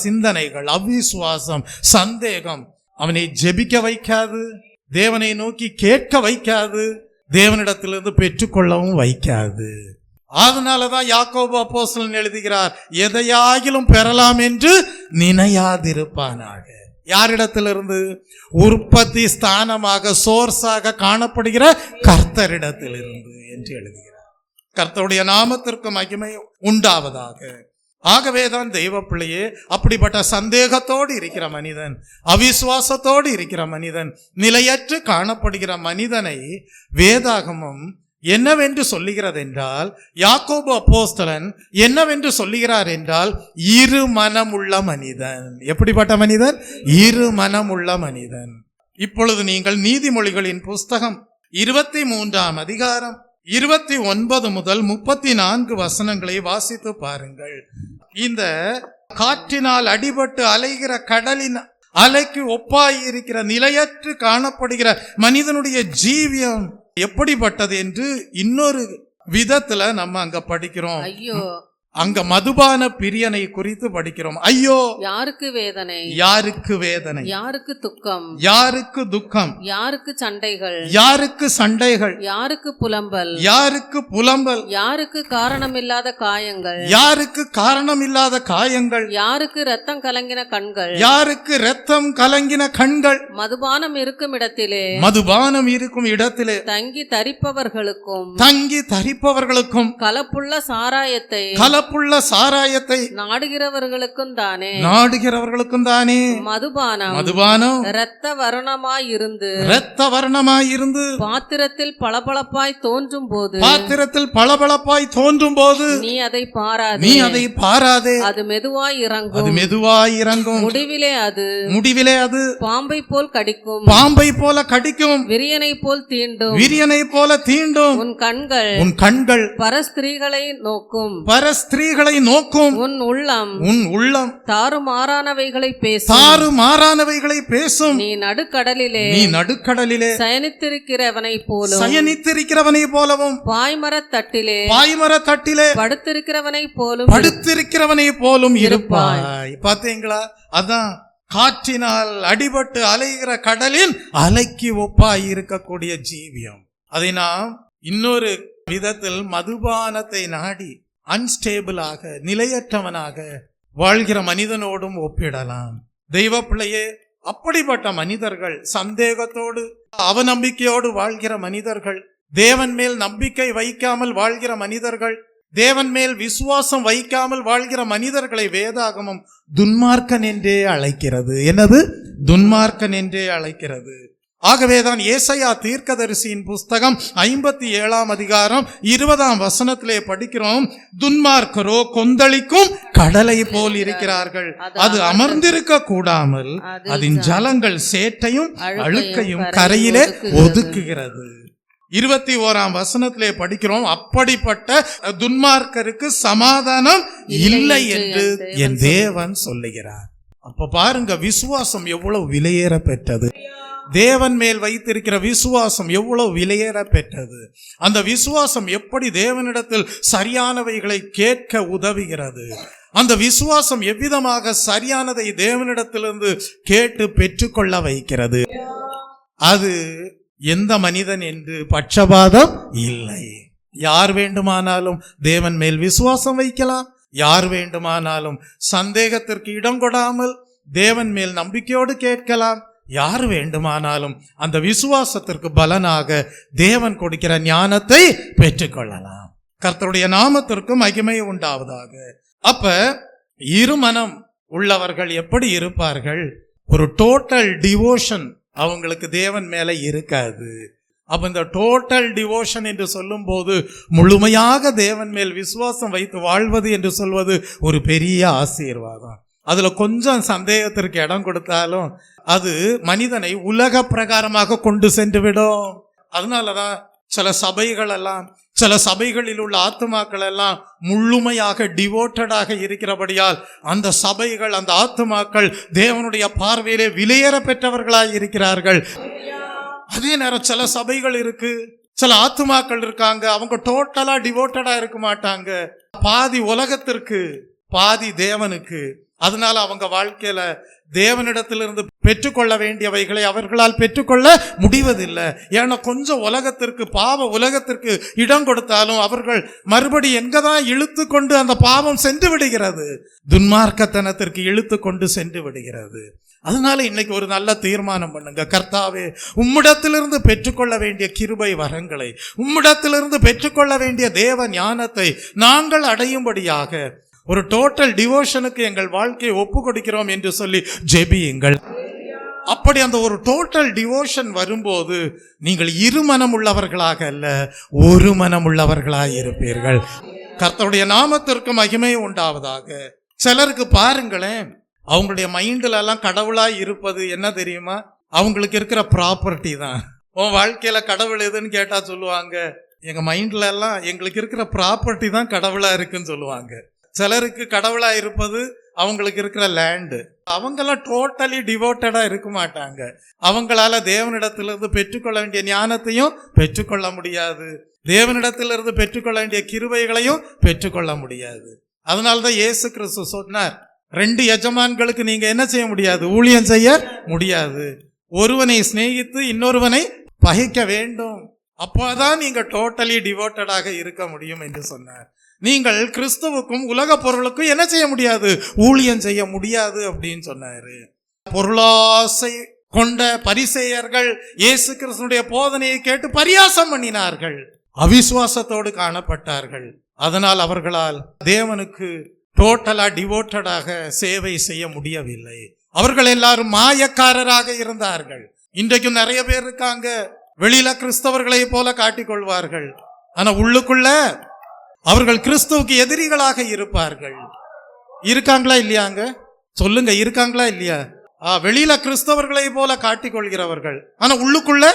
சிந்தனைகள், அவிசுவாசம், சந்தேகம் அவனை ஜெபிக்க வைக்காது, தேவனை நோக்கி கேட்க வைக்காது, தேவனிடத்திலிருந்து பெற்றுக்கொள்ளவும் வைக்காது. அதனாலதான் யாக்கோபு அப்போஸ்தலன் எழுதுகிறார், எதையாகிலும் பெறலாம் என்று நினையாதிருப்பானாக. யாரிடத்திலிருந்து? உற்பத்தி ஸ்தானமாக சோர்ஸாக காணப்படுகிற கர்த்தரிடத்திலிருந்து என்று எழுதுகிறார். கர்த்தருடைய நாமத்திற்கு மகிமை உண்டாவதாக. ஆகவேதான் தெய்வ பிள்ளையே, அப்படிப்பட்ட சந்தேகத்தோடு இருக்கிற மனிதன், அவிசுவாசத்தோடு இருக்கிற மனிதன், நிலையற்று காணப்படுகிற மனிதனை வேதாகமம் என்னவென்று சொல்லுகிறது என்றால், யாக்கோபு அப்போஸ்தலன் என்னவென்று சொல்லுகிறார் என்றால், இரு மனமுள்ள மனிதன். எப்படிப்பட்ட மனிதன்? இரு மனமுள்ள மனிதன். இப்பொழுது நீங்கள் நீதிமொழிகளின் புஸ்தகம் 23ஆம் அதிகாரம் 29 முதல் 34 வசனங்களை வாசித்து பாருங்கள். இந்த காற்றினால் அடிபட்டு அலைகிற கடலின் அலைக்கு ஒப்பாயிருக்கிற நிலையற்று காணப்படுகிற மனிதனுடைய ஜீவியம் எப்படிப்பட்டது என்று இன்னொரு விதத்துல நம்ம அங்க படிக்கிறோம். ஐயோ, அங்க மதுபான பிரியனை குறித்து படிக்கிறோம். ஐயோ, யாருக்கு வேதனை, யாருக்கு வேதனை, யாருக்கு துக்கம், யாருக்கு துக்கம், யாருக்கு சண்டைகள், யாருக்கு சண்டைகள், யாருக்கு புலம்பல், யாருக்கு புலம்பல், யாருக்கு காரணமில்லாத காயங்கள், யாருக்கு காரணம் இல்லாத காயங்கள், யாருக்கு ரத்தம் கலங்கின கண்கள், யாருக்கு இரத்தம் கலங்கின கண்கள், மதுபானம் இருக்கும் இடத்திலே, மதுபானம் இருக்கும் இடத்திலே தங்கி தரிப்பவர்களுக்கும், தங்கி தரிப்பவர்களுக்கும், கலப்புள்ள சாராயத்தை, கலப்புள்ள சாராயத்தை நாடுகிறவர்களுக்கும் தானே, நாடுகிறவர்களுக்கும் தானே. மதுபானம், மதுபானம் இரத்த வர்ணமாயிருந்து, இரத்த வர்ணமாயிருந்து பாத்திரத்தில் பளபளப்பாய் தோன்றும் போது, பாத்திரத்தில் பளபளப்பாய் தோன்றும் போது நீ அதை பாராதே, நீ அதை பாராதே. அது மெதுவாய் அது இறங்கும், மெதுவாய் இறங்கும், முடிவிலே அது பாம்பை போல் கடிக்கும், பாம்பை போல கடிக்கும், விரியனை போல் தீண்டும், விரியனை போல தீண்டும். உன் கண்கள், உன் கண்கள் பரஸ்திரீகளை நோக்கும், பரஸ்திரீகளை நோக்கும். உன் உள்ளம், உன் உள்ளம் தாறுமாறானவைகளை பேசும், தாறுமாறானவைகளை பேசும். நீ நடுக்கடலிலே, நீ நடுக்கடலிலே சயனித்திருக்கிறவனை போலும், சயனித்திருக்கிறவனை போலவும், பாய்மரத் தட்டிலே, பாய்மரத் தட்டிலே படுத்திருக்கிறவனை போலும், படுத்திருக்கிறவனை போலும் இருப்பாய். பாத்தீங்களா? அதான் காற்றினால் அடிபட்டு அலைகிற கடலின் அலைக்கு ஒப்பாய் இருக்கக்கூடிய ஜீவியம். அதை நாம் இன்னொரு விதத்தில் மதுபானத்தை நாடி அன்ஸ்டேபிளாக, நிலையற்றவனாக வாழ்கிற மனிதனோடும் ஒப்பிடலாம். தெய்வ பிள்ளையே, அப்படிப்பட்ட மனிதர்கள், சந்தேகத்தோடு அவநம்பிக்கையோடு வாழ்கிற மனிதர்கள், தேவன் மேல் நம்பிக்கை வைக்காமல் வாழ்கிற மனிதர்கள், தேவன் மேல் விசுவாசம் வைக்காமல் வாழ்கிற மனிதர்களை வேதாகமம் துன்மார்க்கன் என்றே அழைக்கிறது. என்னது? துன்மார்க்கன் என்றே அழைக்கிறது. ஆகவேதான் ஏசாயா தீர்க்கதரிசியின் புஸ்தகம் 57 அதிகாரம் 20 படிக்கிறோம், துன்மார்க்கரோ கொந்தளிக்கும் கடலை போல் இருக்கிறார்கள், அது அமர்ந்திருக்க கூடாமல் அதன் ஜலங்கள் சேற்றையும் அழுக்கையும் கரையிலே ஒதுக்குகிறது. 21 படிக்கிறோம், அப்படிப்பட்ட துன்மார்க்கருக்கு சமாதானம் இல்லை என்று என் தேவன் சொல்லுகிறார். அப்ப பாருங்க, விசுவாசம் எவ்வளவு விலையேற பெற்றது. தேவன் மேல் வைத்திருக்கிற விசுவாசம் எவ்வளவு விலையேற பெற்றது. அந்த விசுவாசம் எப்படி தேவனிடத்தில் சரியானவைகளை கேட்க உதவுகிறது. அந்த விசுவாசம் எவ்விதமாக சரியானதை தேவனிடத்திலிருந்து கேட்டு பெற்றுக்கொள்ள வைக்கிறது. அது எந்த மனிதன் என்று பட்சபாதம் இல்லை. யார் வேண்டுமானாலும் தேவன் மேல் விசுவாசம் வைக்கலாம். யார் வேண்டுமானாலும் சந்தேகத்திற்கு இடம் கொடாமல் தேவன் மேல் நம்பிக்கையோடு கேட்கலாம். யார் வேண்டுமானாலும் அந்த விசுவாசத்திற்கு பலனாக தேவன் கொடுக்கிற ஞானத்தை பெற்றுக்கொள்ளலாம். கர்த்தருடைய நாமத்திற்கு மகிமை உண்டாவதாக. அப்ப இருமனம் உள்ளவர்கள் எப்படி இருப்பார்கள்? ஒரு டோட்டல் டிவோஷன் அவங்களுக்கு தேவன் மேல இருக்காது. அப்ப இந்த டோட்டல் டிவோஷன் என்று சொல்லும் போது முழுமையாக தேவன் மேல் விசுவாசம் வைத்து வாழ்வது என்று சொல்வது ஒரு பெரிய ஆசீர்வாதம். அதுல கொஞ்சம் சந்தேகத்திற்கு இடம் கொடுத்தாலும் அது மனிதனை உலக பிரகாரமாக கொண்டு சென்று விடும். அதனாலதான் சில சபைகளில் உள்ள ஆத்துமாக்கள் எல்லாம் முழுமையாக டிவோட்டடாக இருக்கிறபடியால் அந்த சபைகள், அந்த ஆத்துமாக்கள் தேவனுடைய பார்வையிலே விலையேற பெற்றவர்களாய் இருக்கிறார்கள். அதே நேரம் சில சபைகள் இருக்கு, சில ஆத்துமாக்கள் இருக்காங்க, அவங்க டோட்டலா டிவோட்டடா இருக்க மாட்டாங்க. பாதி உலகத்திற்கு பாதி தேவனுக்கு. அதனால அவங்க வாழ்க்கையில தேவனிடத்திலிருந்து பெற்றுக்கொள்ள வேண்டியவைகளை அவர்களால் பெற்றுக்கொள்ள முடிவதில்லை. ஏன்னா கொஞ்சம் உலகத்திற்கு, பாவ உலகத்திற்கு இடம் கொடுத்தாலும் அவர்கள் மறுபடி எங்கதான் இழுத்து கொண்டு அந்த பாவம் சென்று விடுகிறது, துன்மார்க்கத்தனத்திற்கு இழுத்து கொண்டு சென்று விடுகிறது. அதனால இன்னைக்கு ஒரு நல்ல தீர்மானம் பண்ணுங்க. கர்த்தாவே, உம்மிடத்திலிருந்து பெற்றுக்கொள்ள வேண்டிய கிருபை வரங்களை, உம்மிடத்திலிருந்து பெற்றுக்கொள்ள வேண்டிய தேவ ஞானத்தை நாங்கள் அடையும்படியாக ஒரு டோட்டல் டிவோஷனுக்கு எங்கள் வாழ்க்கையை ஒப்பு கொடுக்கிறோம் என்று சொல்லி ஜெபியுங்கள். அப்படி அந்த ஒரு டோட்டல் டிவோஷன் வரும்போது நீங்கள் இருமனம் உள்ளவர்களாக அல்ல, ஒரு மனம் உள்ளவர்களாக இருப்பீர்கள். கர்த்தருடைய நாமத்திற்கு மகிமை உண்டாவதாக. சிலருக்கு பாருங்களேன், அவங்களுடைய மைண்ட்ல எல்லாம் கடவுளாய் இருப்பது என்ன தெரியுமா? அவங்களுக்கு இருக்கிற ப்ராப்பர்ட்டி தான். உன் வாழ்க்கையில கடவுள் எதுன்னு கேட்டா சொல்லுவாங்க, எங்க மைண்ட்ல எல்லாம் எங்களுக்கு இருக்கிற ப்ராப்பர்ட்டி தான் கடவுளா இருக்குன்னு சொல்லுவாங்க. சிலருக்கு கடவுளா இருப்பது அவங்களுக்கு இருக்கிற லேண்டு. அவங்கெல்லாம் டோட்டலி டிவோட்டடா இருக்க மாட்டாங்க. அவங்களால தேவனிடத்திலிருந்து பெற்றுக்கொள்ள வேண்டிய ஞானத்தையும் பெற்றுக்கொள்ள முடியாது. தேவனிடத்திலிருந்து பெற்றுக்கொள்ள வேண்டிய கிருபைகளையும் பெற்றுக்கொள்ள முடியாது. அதனால்தான் இயேசு கிறிஸ்து சொன்னார், 2 எஜமான்களுக்கு நீங்க என்ன செய்ய முடியாது? ஊழியம் செய்ய முடியாது. ஒருவனை சிநேகித்து இன்னொருவனை பகைக்க வேண்டும். அப்போதான் நீங்க டோட்டலி டிவோட்டடாக இருக்க முடியும் என்று சொன்னார். நீங்கள் கிறிஸ்துவுக்கும் உலக பொருளுக்கும் என்ன செய்ய முடியாது? ஊழியம் செய்ய முடியாது அப்படின்னு சொன்னாரு. பொருளாசை கொண்ட பரிசேயர்கள் இயேசு கிறிஸ்துடைய போதனையை கேட்டு பரியாசம் பண்ணினார்கள், அவிசுவாசத்தோடு காணப்பட்டார்கள். அதனால் அவர்களால் தேவனுக்கு டோட்டலா டிவோட்டடாக சேவை செய்ய முடியவில்லை. அவர்கள் எல்லாரும் மாயக்காரராக இருந்தார்கள். இன்றைக்கும் நிறைய பேர் இருக்காங்க, வெளியில கிறிஸ்தவர்களை போல காட்டிக்கொள்வார்கள், ஆனா உள்ளுக்குள்ள அவர்கள் கிறிஸ்துவுக்கு எதிரிகளாக இருப்பார்கள். இருக்காங்களா இல்லையாங்க? சொல்லுங்க, இருக்காங்களா இல்லையா? வெளியில கிறிஸ்தவர்களை போல காட்டிக்கொள்கிறவர்கள், ஆனா உள்ளுக்குள்ள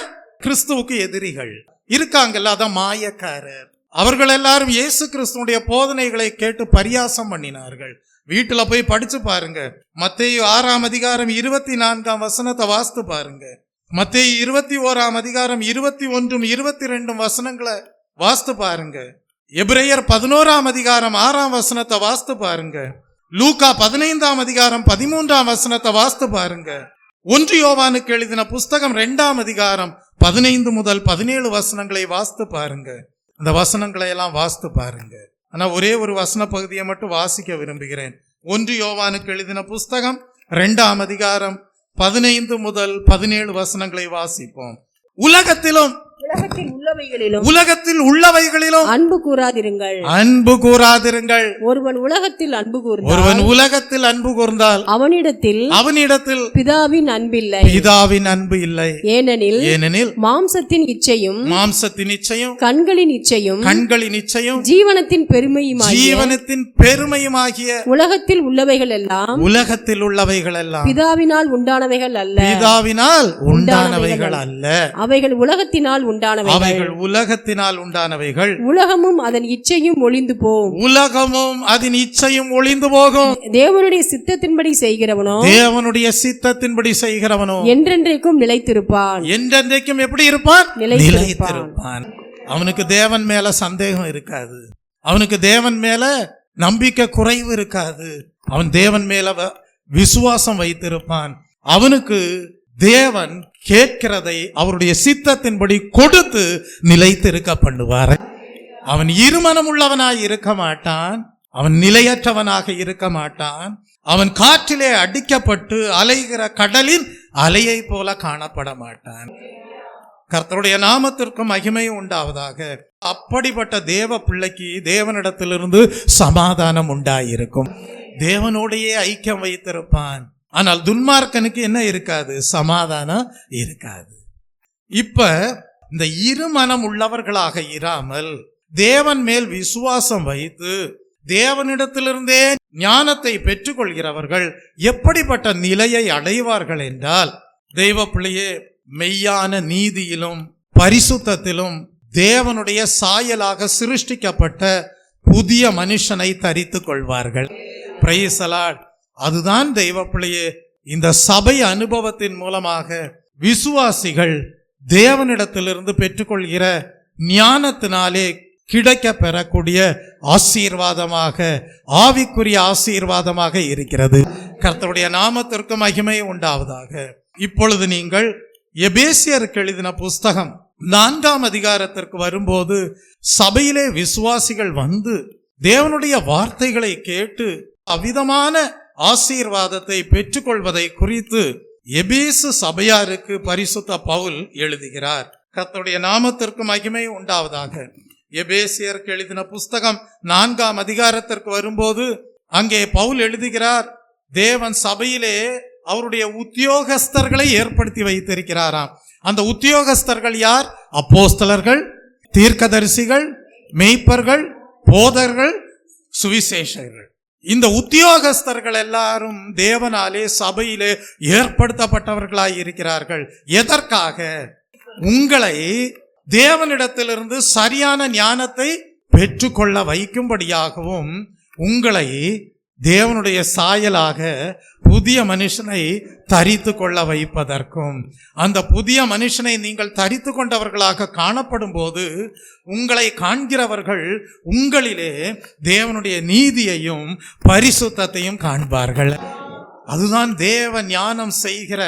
கிறிஸ்துவுக்கு எதிரிகள் இருக்காங்கல்ல, அதான் மாயக்காரர். அவர்கள் எல்லாரும் இயேசு கிறிஸ்துவுடைய போதனைகளை கேட்டு பரியாசம் பண்ணினார்கள். வீட்டுல போய் படிச்சு பாருங்க. மத்தேயு 6ஆம் அதிகாரம் 24ஆம் வசனத்தை வாசித்து பாருங்க. மத்தேயு 21ஆம் அதிகாரம் 21, 22 வசனங்களை வாசித்து பாருங்க. எபிரேயர் 11ஆம் அதிகாரம் 6ஆம் வசனத்தை வாசித்து பாருங்க. லூக்கா 15ஆம் அதிகாரம் 13ஆம் வசனத்தை வாசித்து பாருங்க. 1 யோவானுக்கு எழுதின புஸ்தகம் 2ஆம் அதிகாரம் 15 முதல் 17 வசனங்களை வாசித்து பாருங்க. அந்த வசனங்களை எல்லாம் வாசித்து பாருங்க. ஆனா ஒரே ஒரு வசன பகுதியை மட்டும் வாசிக்க விரும்புகிறேன். 1 யோவானுக்கு எழுதின புஸ்தகம் 2ஆம் அதிகாரம் 15 முதல் 17 வசனங்களை வாசிப்போம். உலகத்தில் உள்ளவைகளிலும் அன்பு கூறாதிருங்கள். ஒருவன் உலகத்தில் அன்பு கூர்ந்தால் அவனிடத்தில் பிதாவின் அன்பு இல்லை. ஏனெனில் மாம்சத்தின் இச்சையும் கண்களின் இச்சையும் ஜீவனத்தின் பெருமையுமாகிய உலகத்தில் உள்ளவைகள் எல்லாம் பிதாவினால் உண்டானவைகள் அல்ல. அவைகள் உலகத்தினால் உண்டானவைகள். உலகமும் அதன் இச்சையும் ஒளிந்து போகும். தேவனுடைய சித்தத்தின்படி செய்கிறவனோ என்றென்றைக்கும் நிலைத்திருப்பான். என்றென்றைக்கும் எப்படி இருப்பான்? நிலைத்திருப்பான். அவனுக்கு தேவன் மேல சந்தேகம் இருக்காது. அவனுக்கு தேவன் மேல நம்பிக்கை குறைவு இருக்காது. அவன் தேவன் மேல விசுவாசம் வைத்திருப்பான். அவனுக்கு தேவன் கேட்கிறதை அவருடைய சித்தத்தின்படி கொடுத்து நிலைத்திருக்க பண்ணுவார். அவன் இருமனம் உள்ளவனாய் இருக்க மாட்டான். அவன் நிலையற்றவனாக இருக்க மாட்டான். அவன் காற்றிலே அடிக்கப்பட்டு அலைகிற கடலின் அலையை போல காணப்பட மாட்டான். கர்த்தருடைய நாமத்திற்கு மகிமை உண்டாவதாக. அப்படிப்பட்ட தேவ பிள்ளைக்கு தேவனிடத்திலிருந்து சமாதானம் உண்டாயிருக்கும். தேவனோடையே ஐக்கியம் வைத்திருப்பான். ஆனால் துன்மார்க்கனுக்கு என்ன இருக்காது? சமாதானம் இருக்காது. இப்ப இந்த இருமனம் உள்ளவர்களாக இராமல் தேவன் மேல் விசுவாசம் வைத்து தேவனிடத்திலிருந்தே ஞானத்தை பெற்றுக்கொள்கிறவர்கள் எப்படிப்பட்ட நிலையை அடைவார்கள் என்றால், தெய்வ பிள்ளையே, மெய்யான நீதியிலும் பரிசுத்தத்திலும் தேவனுடைய சாயலாக சிருஷ்டிக்கப்பட்ட புதிய மனுஷனை தரித்து கொள்வார்கள். Price the Lord. அதுதான் தெய்வ பிள்ளையே, இந்த சபை அனுபவத்தின் மூலமாக விசுவாசிகள் தேவனிடத்திலிருந்து பெற்றுக்கொள்கிற ஞானத்தினாலே கிடைக்க பெறக்கூடிய ஆசீர்வாதமாக, ஆவிக்குரிய ஆசீர்வாதமாக இருக்கிறது. கர்த்தருடைய நாமத்திற்கு மகிமை உண்டாவதாக. இப்பொழுது நீங்கள் எபேசியருக்கு எழுதின புஸ்தகம் 4ஆம் அதிகாரத்திற்கு வரும்போது, சபையிலே விசுவாசிகள் வந்து தேவனுடைய வார்த்தைகளை கேட்டு அவ்விதமான ஆசீர்வாதத்தை பெற்றுக்கொள்வதை குறித்து எபேசு சபையாருக்கு பரிசுத்த பவுல் எழுதுகிறார். கர்த்தருடைய நாமத்திற்கு மகிமை உண்டாவதாக. எபேசியருக்கு எழுதின புஸ்தகம் 4ஆம் அதிகாரத்திற்கு வரும்போது அங்கே பவுல் எழுதுகிறார், தேவன் சபையிலே அவருடைய உத்தியோகஸ்தர்களை ஏற்படுத்தி வைத்திருக்கிறாராம். அந்த உத்தியோகஸ்தர்கள் யார்? அப்போஸ்தலர்கள், தீர்க்கதரிசிகள், மேய்ப்பர்கள், போதகர்கள், சுவிசேஷகர்கள். இந்த உத்தியோகஸ்தர்கள் எல்லாரும் தேவனாலே சபையிலே ஏற்படுத்தப்பட்டவர்களாய் இருக்கிறார்கள். எதற்காக? உங்களை தேவனிடத்திலிருந்து சரியான ஞானத்தை பெற்றுக்கொள்ள வைக்கும்படியாகவும், உங்களை தேவனுடைய சாயலாக புதிய மனுஷனை தரித்து கொள்ள வைப்பதற்கும், அந்த புதிய மனுஷனை நீங்கள் தரித்து கொண்டவர்களாக காணப்படும் போது உங்களை காண்கிறவர்கள் உங்களிலே தேவனுடைய நீதியையும் பரிசுத்தத்தையும் காண்பார்கள். அதுதான் தேவ ஞானம் செய்கிற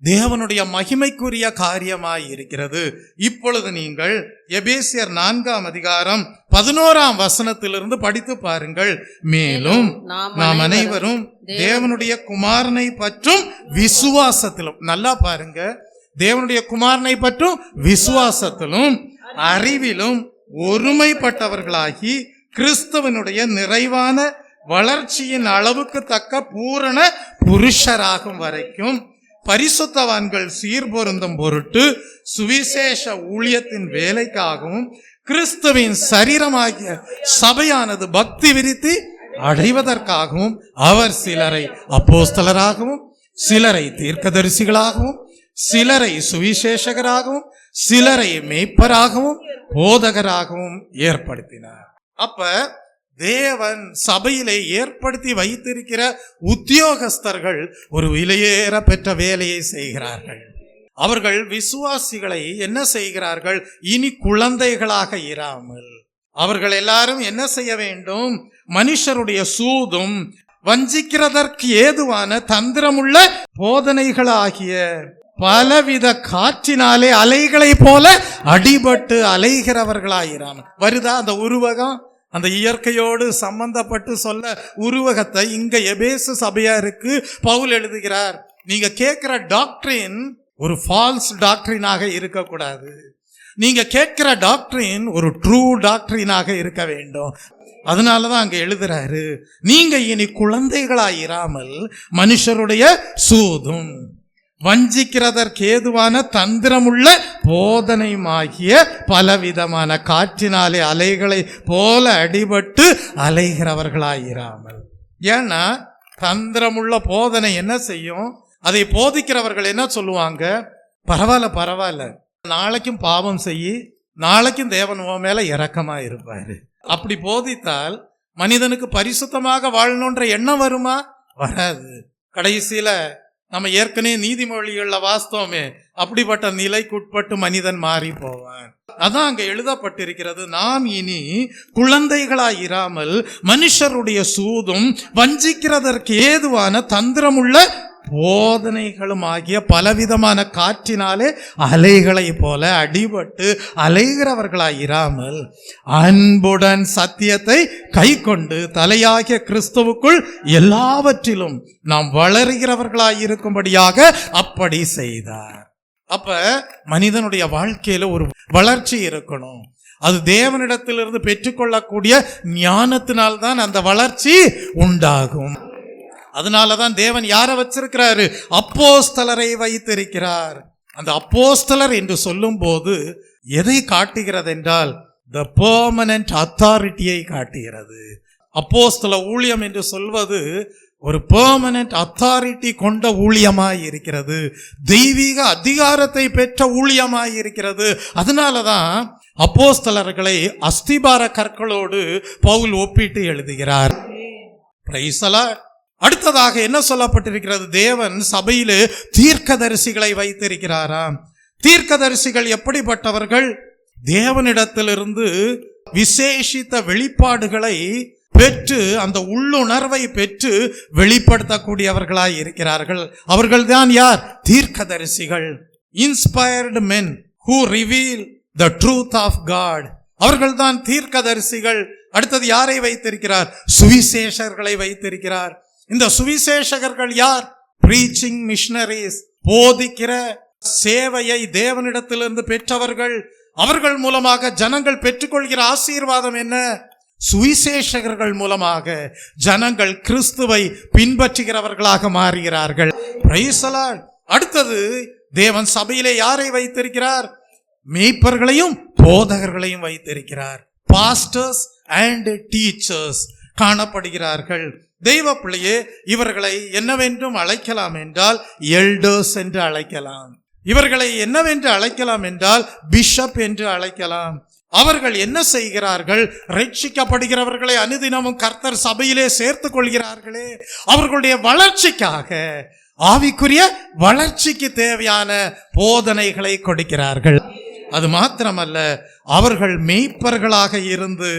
தேவனுடைய மகிமைக்குரிய காரியமாய் இருக்கிறது. இப்பொழுது நீங்கள் எபேசியர் 4ஆம் அதிகாரம் 11ஆம் வசனத்திலிருந்து படித்து பாருங்கள். மேலும் நாம் அனைவரும் தேவனுடைய குமாரனை பற்றும் விசுவாசத்திலும், நல்லா பாருங்க, தேவனுடைய குமாரனை பற்றும் விசுவாசத்திலும் அறிவிலும் ஒருமைப்பட்டவர்களாகி கிறிஸ்துவனுடைய நிறைவான வளர்ச்சியின் அளவுக்கு தக்க பூரண புருஷராகும் வரைக்கும் பரிசுத்தவான்கள் சீர்பொருந்தும் பொருட்டு சுவிசேஷ ஊழியத்தின் வேலைக்காகவும் கிறிஸ்துவின் சரீரமாகிய சபையானது பக்தி விருத்தி அடைவதற்காகவும் அவர் சிலரை அப்போஸ்தலராகவும் சிலரை தீர்க்கதரிசிகளாகவும் சிலரை சுவிசேஷகராகவும் சிலரை மேய்ப்பராகவும் போதகராகவும் ஏற்படுத்தினார். அப்ப தேவன் சபையிலே ஏற்படுத்தி வைத்திருக்கிற உத்தியோகஸ்தர்கள் ஒரு விலையேற பெற்ற வேலையை செய்கிறார்கள். அவர்கள் விசுவாசிகளை என்ன செய்கிறார்கள்? இனி குழந்தைகளாக இராமல் அவர்கள் எல்லாரும் என்ன செய்ய வேண்டும்? மனுஷருடைய சூதும் வஞ்சிக்கிறதற்கு ஏதுவான தந்திரமுள்ள போதனைகளாகிய பலவித காற்றினாலே அலைகளை போல அடிபட்டு அலைகிறவர்களாயிராமல். வருதா அந்த உருவகம்? அந்த இயற்கையோடு சம்பந்தப்பட்டு சொல்ல உருவகத்தை இங்க எபேசு சபையாருக்கு பவுல் எழுதுகிறார். நீங்க கேட்கிற டாக்டரின் ஒரு ஃபால்ஸ் டாக்டரினாக இருக்கக்கூடாது. நீங்க கேட்கிற டாக்டரின் ஒரு ட்ரூ டாக்டரினாக இருக்க வேண்டும். அதனாலதான் அங்க எழுதுறாரு, நீங்க இனி குழந்தைகளாயிராமல் மனுஷருடைய சூதும் வஞ்சிக்கிறதற்கு ஏதுவான தந்திரமுள்ள போதனையுமாகிய பலவிதமான காற்றினாலே அலைகளை போல அடிபட்டு அலைகிறவர்களாயிராமல். ஏன்னா தந்திரமுள்ள போதனை என்ன செய்யும்? அதை போதிக்கிறவர்கள் என்ன சொல்லுவாங்க? பரவாயில்ல, நாளைக்கும் பாவம் செய்யி, நாளைக்கும் தேவன் உன் மேல இரக்கமா இருப்பாரு. அப்படி போதித்தால் மனிதனுக்கு பரிசுத்தமாக வாழணுன்ற எண்ணம் வருமா? வராது. கடைசியில நம்ம ஏற்கனவே நீதிமொழிகள்ல வாஸ்தவமே, அப்படிப்பட்ட நிலைக்குட்பட்டு மனிதன் மாறி போவான். அதான் அங்க எழுதப்பட்டிருக்கிறது, நாம் இனி குழந்தைகளாயிராமல் மனுஷருடைய சூதும் வஞ்சிக்கிறதற்கு ஏதுவான தந்திரமுள்ள போதனைகளும் ஆகிய பலவிதமான காற்றினாலே அலைகளை போல அடிபட்டு அலைகிறவர்களாயிராமல் அன்புடன் சத்தியத்தை கை கொண்டு தலையாகிய கிறிஸ்துவுக்குள் எல்லாவற்றிலும் நாம் வளர்கிறவர்களாயிருக்கும்படியாக அப்படி செய்தார். அப்ப மனிதனுடைய வாழ்க்கையில ஒரு வளர்ச்சி இருக்கணும். அது தேவனிடத்திலிருந்து பெற்றுக்கொள்ளக்கூடிய ஞானத்தினால்தான் அந்த வளர்ச்சி உண்டாகும். அதனாலதான் தேவன் யாரை வச்சிருக்கிறாரு? அப்போஸ்தலரை வைத்திருக்கிறார். அந்த அப்போஸ்தலர் என்று சொல்லும் போது எதை காட்டுகிறது என்றால் the permanent authority-யை காட்டுகிறது. அப்போஸ்தல ஊழியம் என்று சொல்வது ஒரு பெர்மனன்ட் அத்தாரிட்டி கொண்ட ஊழியமாய் இருக்கிறது, தெய்வீக அதிகாரத்தை பெற்ற ஊழியமாய் இருக்கிறது. அதனாலதான் அப்போஸ்தலர்களை அஸ்திபார கற்களோடு பவுல் ஒப்பிட்டு எழுதுகிறார். Price the Lord. அடுத்ததாக என்ன சொல்லப்பட்டிருக்கிறது? தேவன் சபையிலே தீர்க்கதரிசிகளை வைத்திருக்கிறாராம். தீர்க்கதரிசிகள் எப்படிப்பட்டவர்கள்? தேவனிடத்திலிருந்து விசேஷித்த வெளிப்பாடுகளை பெற்று அந்த உள்ளுணர்வை பெற்று வெளிப்படுத்தக்கூடியவர்களாய் இருக்கிறார்கள். அவர்கள்தான் யார்? தீர்க்கதரிசிகள். Inspired men who reveal the truth of God. அவர்கள்தான் தீர்க்கதரிசிகள். அடுத்தது யாரை வைத்திருக்கிறார்? சுவிசேஷகர்களை வைத்திருக்கிறார். இந்த சுவிசேஷகர்கள் யார்? பிரீச்சிங் மிஷனரிஸ், போதிக்கிற சேவையை தேவனிடத்திலிருந்து பெற்றவர்கள். அவர்கள் மூலமாக ஜனங்கள் பெற்றுக்கொள்கிற ஆசீர்வாதம் என்ன? சுவிசேஷகர்கள் மூலமாக ஜனங்கள் கிறிஸ்துவை பின்பற்றுகிறவர்களாக மாறுகிறார்கள். Price the Lord. அடுத்தது தேவன் சபையிலே யாரை வைத்திருக்கிறார்? மேய்ப்பர்களையும் போதகர்களையும் வைத்திருக்கிறார். பாஸ்டர்ஸ் அண்ட் டீச்சர்ஸ் காணப்படுகிறார்கள். தெய்வ பிள்ளையே, இவர்களை என்னவென்றும் அழைக்கலாம் என்றால் எல்டர்ஸ் என்று அழைக்கலாம். இவர்களை என்னவென்று அழைக்கலாம் என்றால் பிஷப் என்று அழைக்கலாம். அவர்கள் என்ன செய்கிறார்கள்? ரட்சிக்கப்படுகிறவர்களை அனுதினமும் கர்த்தர் சபையிலே சேர்த்துக் கொள்கிறார்களே, அவர்களுடைய வளர்ச்சிக்காக, ஆவிக்குரிய வளர்ச்சிக்கு தேவையான போதனைகளை கொடுக்கிறார்கள். அது மாத்திரமல்ல, அவர்கள் மேய்ப்பர்களாக இருந்து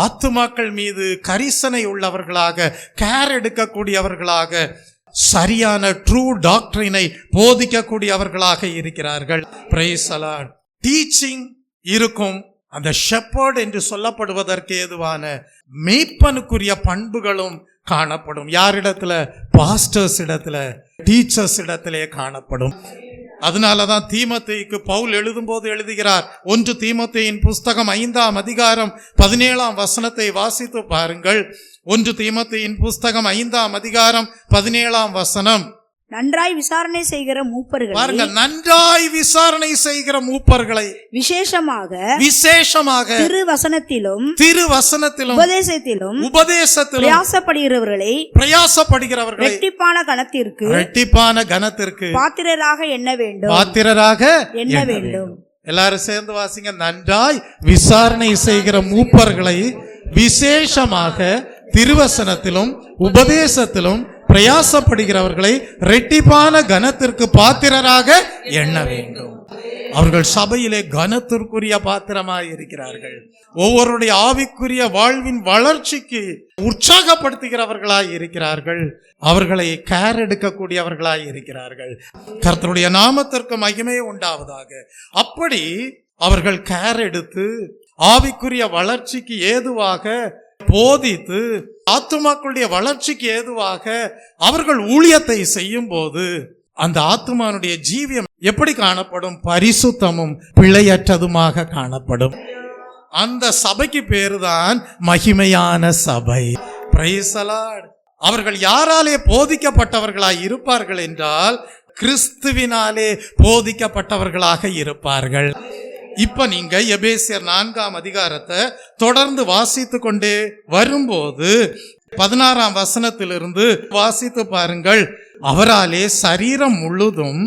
ஆத்துமாக்கள் மீது கரிசனை உள்ளவர்களாக, கேர் எடுக்கக்கூடியவர்களாக, சரியான ட்ரூ டாக்டரினை போதிக்கக்கூடியவர்களாக இருக்கிறார்கள். Price the Lord. டீச்சிங் இருக்கும். அந்த ஷெப்பர்ட் என்று சொல்லப்படுவதற்கு ஏதுவான மேய்ப்பனுக்குரிய பண்புகளும் காணப்படும். யாரிடத்துல? பாஸ்டர்ஸ் இடத்துல, டீச்சர்ஸ் இடத்திலே காணப்படும். அதனாலதான் தீமோத்தேயுக்கு பவுல் எழுதும்போது எழுதுகிறார். 1 தீமோத்தேயின் புஸ்தகம் 5ஆம் அதிகாரம் 17ஆம் வசனத்தை வாசித்து பாருங்கள். 1 தீமோத்தேயின் புஸ்தகம் 5ஆம் அதிகாரம் 17ஆம் வசனம். நன்றாய் விசாரணை செய்கிற மூப்பர்களை பாருங்க, நன்றாய் விசாரணை செய்கிற மூப்பர்களை விசேஷமாக திருவசனத்திலும் உபதேசத்திலும் பிரயாசப்படுகிறவர்களை இரட்டிப்பான கனத்திற்கு பாத்திரராக எண்ண வேண்டும். எல்லாரும் சேர்ந்து வாசிங்க. நன்றாய் விசாரணை செய்கிற மூப்பர்களை விசேஷமாக திருவசனத்திலும் உபதேசத்திலும் பிரயாசப்படுகிறவர்களை இரட்டிப்பான கனத்திற்கு பாத்திரராக எண்ண வேண்டும். அவர்கள் சபையிலே கனத்திற்குரிய பாத்திரமாய் இருக்கிறார்கள். ஒவ்வொருடைய ஆவிக்குரிய வாழ்வின் வளர்ச்சிக்கு உற்சாகப்படுத்துகிறவர்களாய் இருக்கிறார்கள். அவர்களை கேர் எடுக்கக்கூடியவர்களாய் இருக்கிறார்கள். கர்த்தருடைய நாமத்திற்கு மகிமை உண்டாவதாக. அப்படி அவர்கள் கேர் எடுத்து ஆவிக்குரிய வளர்ச்சிக்கு ஏதுவாக போதித்து, ஆத்துமாக்களுடைய வளர்ச்சிக்கு ஏதுவாக அவர்கள் ஊழியத்தை செய்யும் போது அந்த ஆத்துமானுடைய ஜீவியம் எப்படி காணப்படும்? பரிசுத்தமும் பிழையற்றதுமாக காணப்படும். அந்த சபைக்கு பேருதான் மகிமையான சபை. Price the Lord. அவர்கள் யாராலே போதிக்கப்பட்டவர்களாய் இருப்பார்கள் என்றால், கிறிஸ்துவினாலே போதிக்கப்பட்டவர்களாக இருப்பார்கள். இப்ப நீங்க எபேசியர் 4ஆம் அதிகாரத்தை தொடர்ந்து வாசித்து கொண்டே வரும்போது 16ஆம் வசனத்திலிருந்து வாசித்து பாருங்கள். அவராலே சரீரம் முழுதும்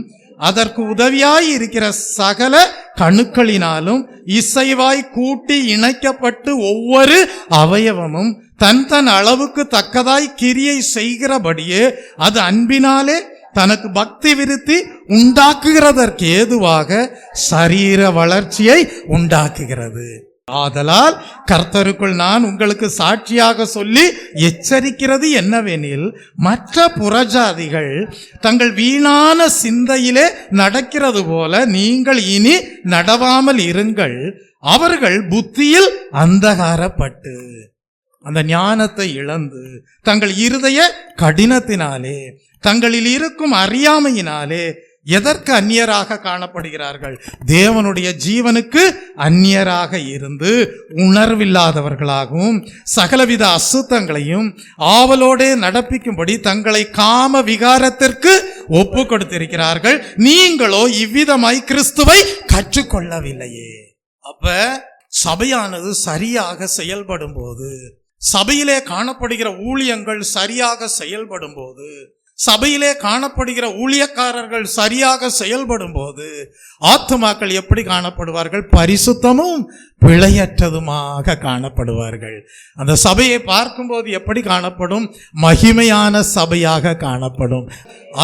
அதற்கு உதவியாய் இருக்கிற சகல கணுக்களினாலும் இசைவாய் கூட்டி இணைக்கப்பட்டு ஒவ்வொரு அவயவமும் தன் அளவுக்கு தக்கதாய் கிரியை செய்கிறபடியே அது அன்பினாலே தனக்கு பக்தி விருத்தி உண்டாக்குகிறதற்கு ஏதுவாக சரீர வளர்ச்சியை உண்டாக்குகிறது. ஆதலால் கர்த்தருக்குள் நான் உங்களுக்கு சாட்சியாக சொல்லி எச்சரிக்கிறது என்னவெனில், மற்ற புறஜாதிகள் தங்கள் வீணான சிந்தையிலே நடக்கிறது போல நீங்கள் இனி நடவாமல் இருங்கள். அவர்கள் புத்தியில் அந்தகாரப்பட்டு அந்த ஞானத்தை இழந்து தங்கள் இருதய கடினத்தினாலே தங்களில் இருக்கும் அறியாமையினாலே எதற்கு அந்நியராக காணப்படுகிறார்கள்? தேவனுடைய ஜீவனுக்கு அந்நியராக இருந்து உணர்வில்லாதவர்களாகவும் சகலவித அசுத்தங்களையும் ஆவலோடே நடப்பிக்கும்படி தங்களை காம விகாரத்திற்கு ஒப்பு கொடுத்திருக்கிறார்கள். நீங்களோ இவ்விதமாய் கிறிஸ்துவை கற்றுக்கொள்ளவில்லையே. அப்ப சபையானது சரியாக செயல்படும் போது, சபையிலே காணப்படுகிற ஊழியங்கள் சரியாக செயல்படும் போது, சபையிலே காணப்படுகிற ஊழியக்காரர்கள் சரியாக செயல்படும் போது ஆத்துமாக்கள் எப்படி காணப்படுவார்கள்? பரிசுத்தமும் பிழையற்றதுமாக காணப்படுவார்கள். அந்த சபையை பார்க்கும்போது எப்படி காணப்படும்? மகிமையான சபையாக காணப்படும்.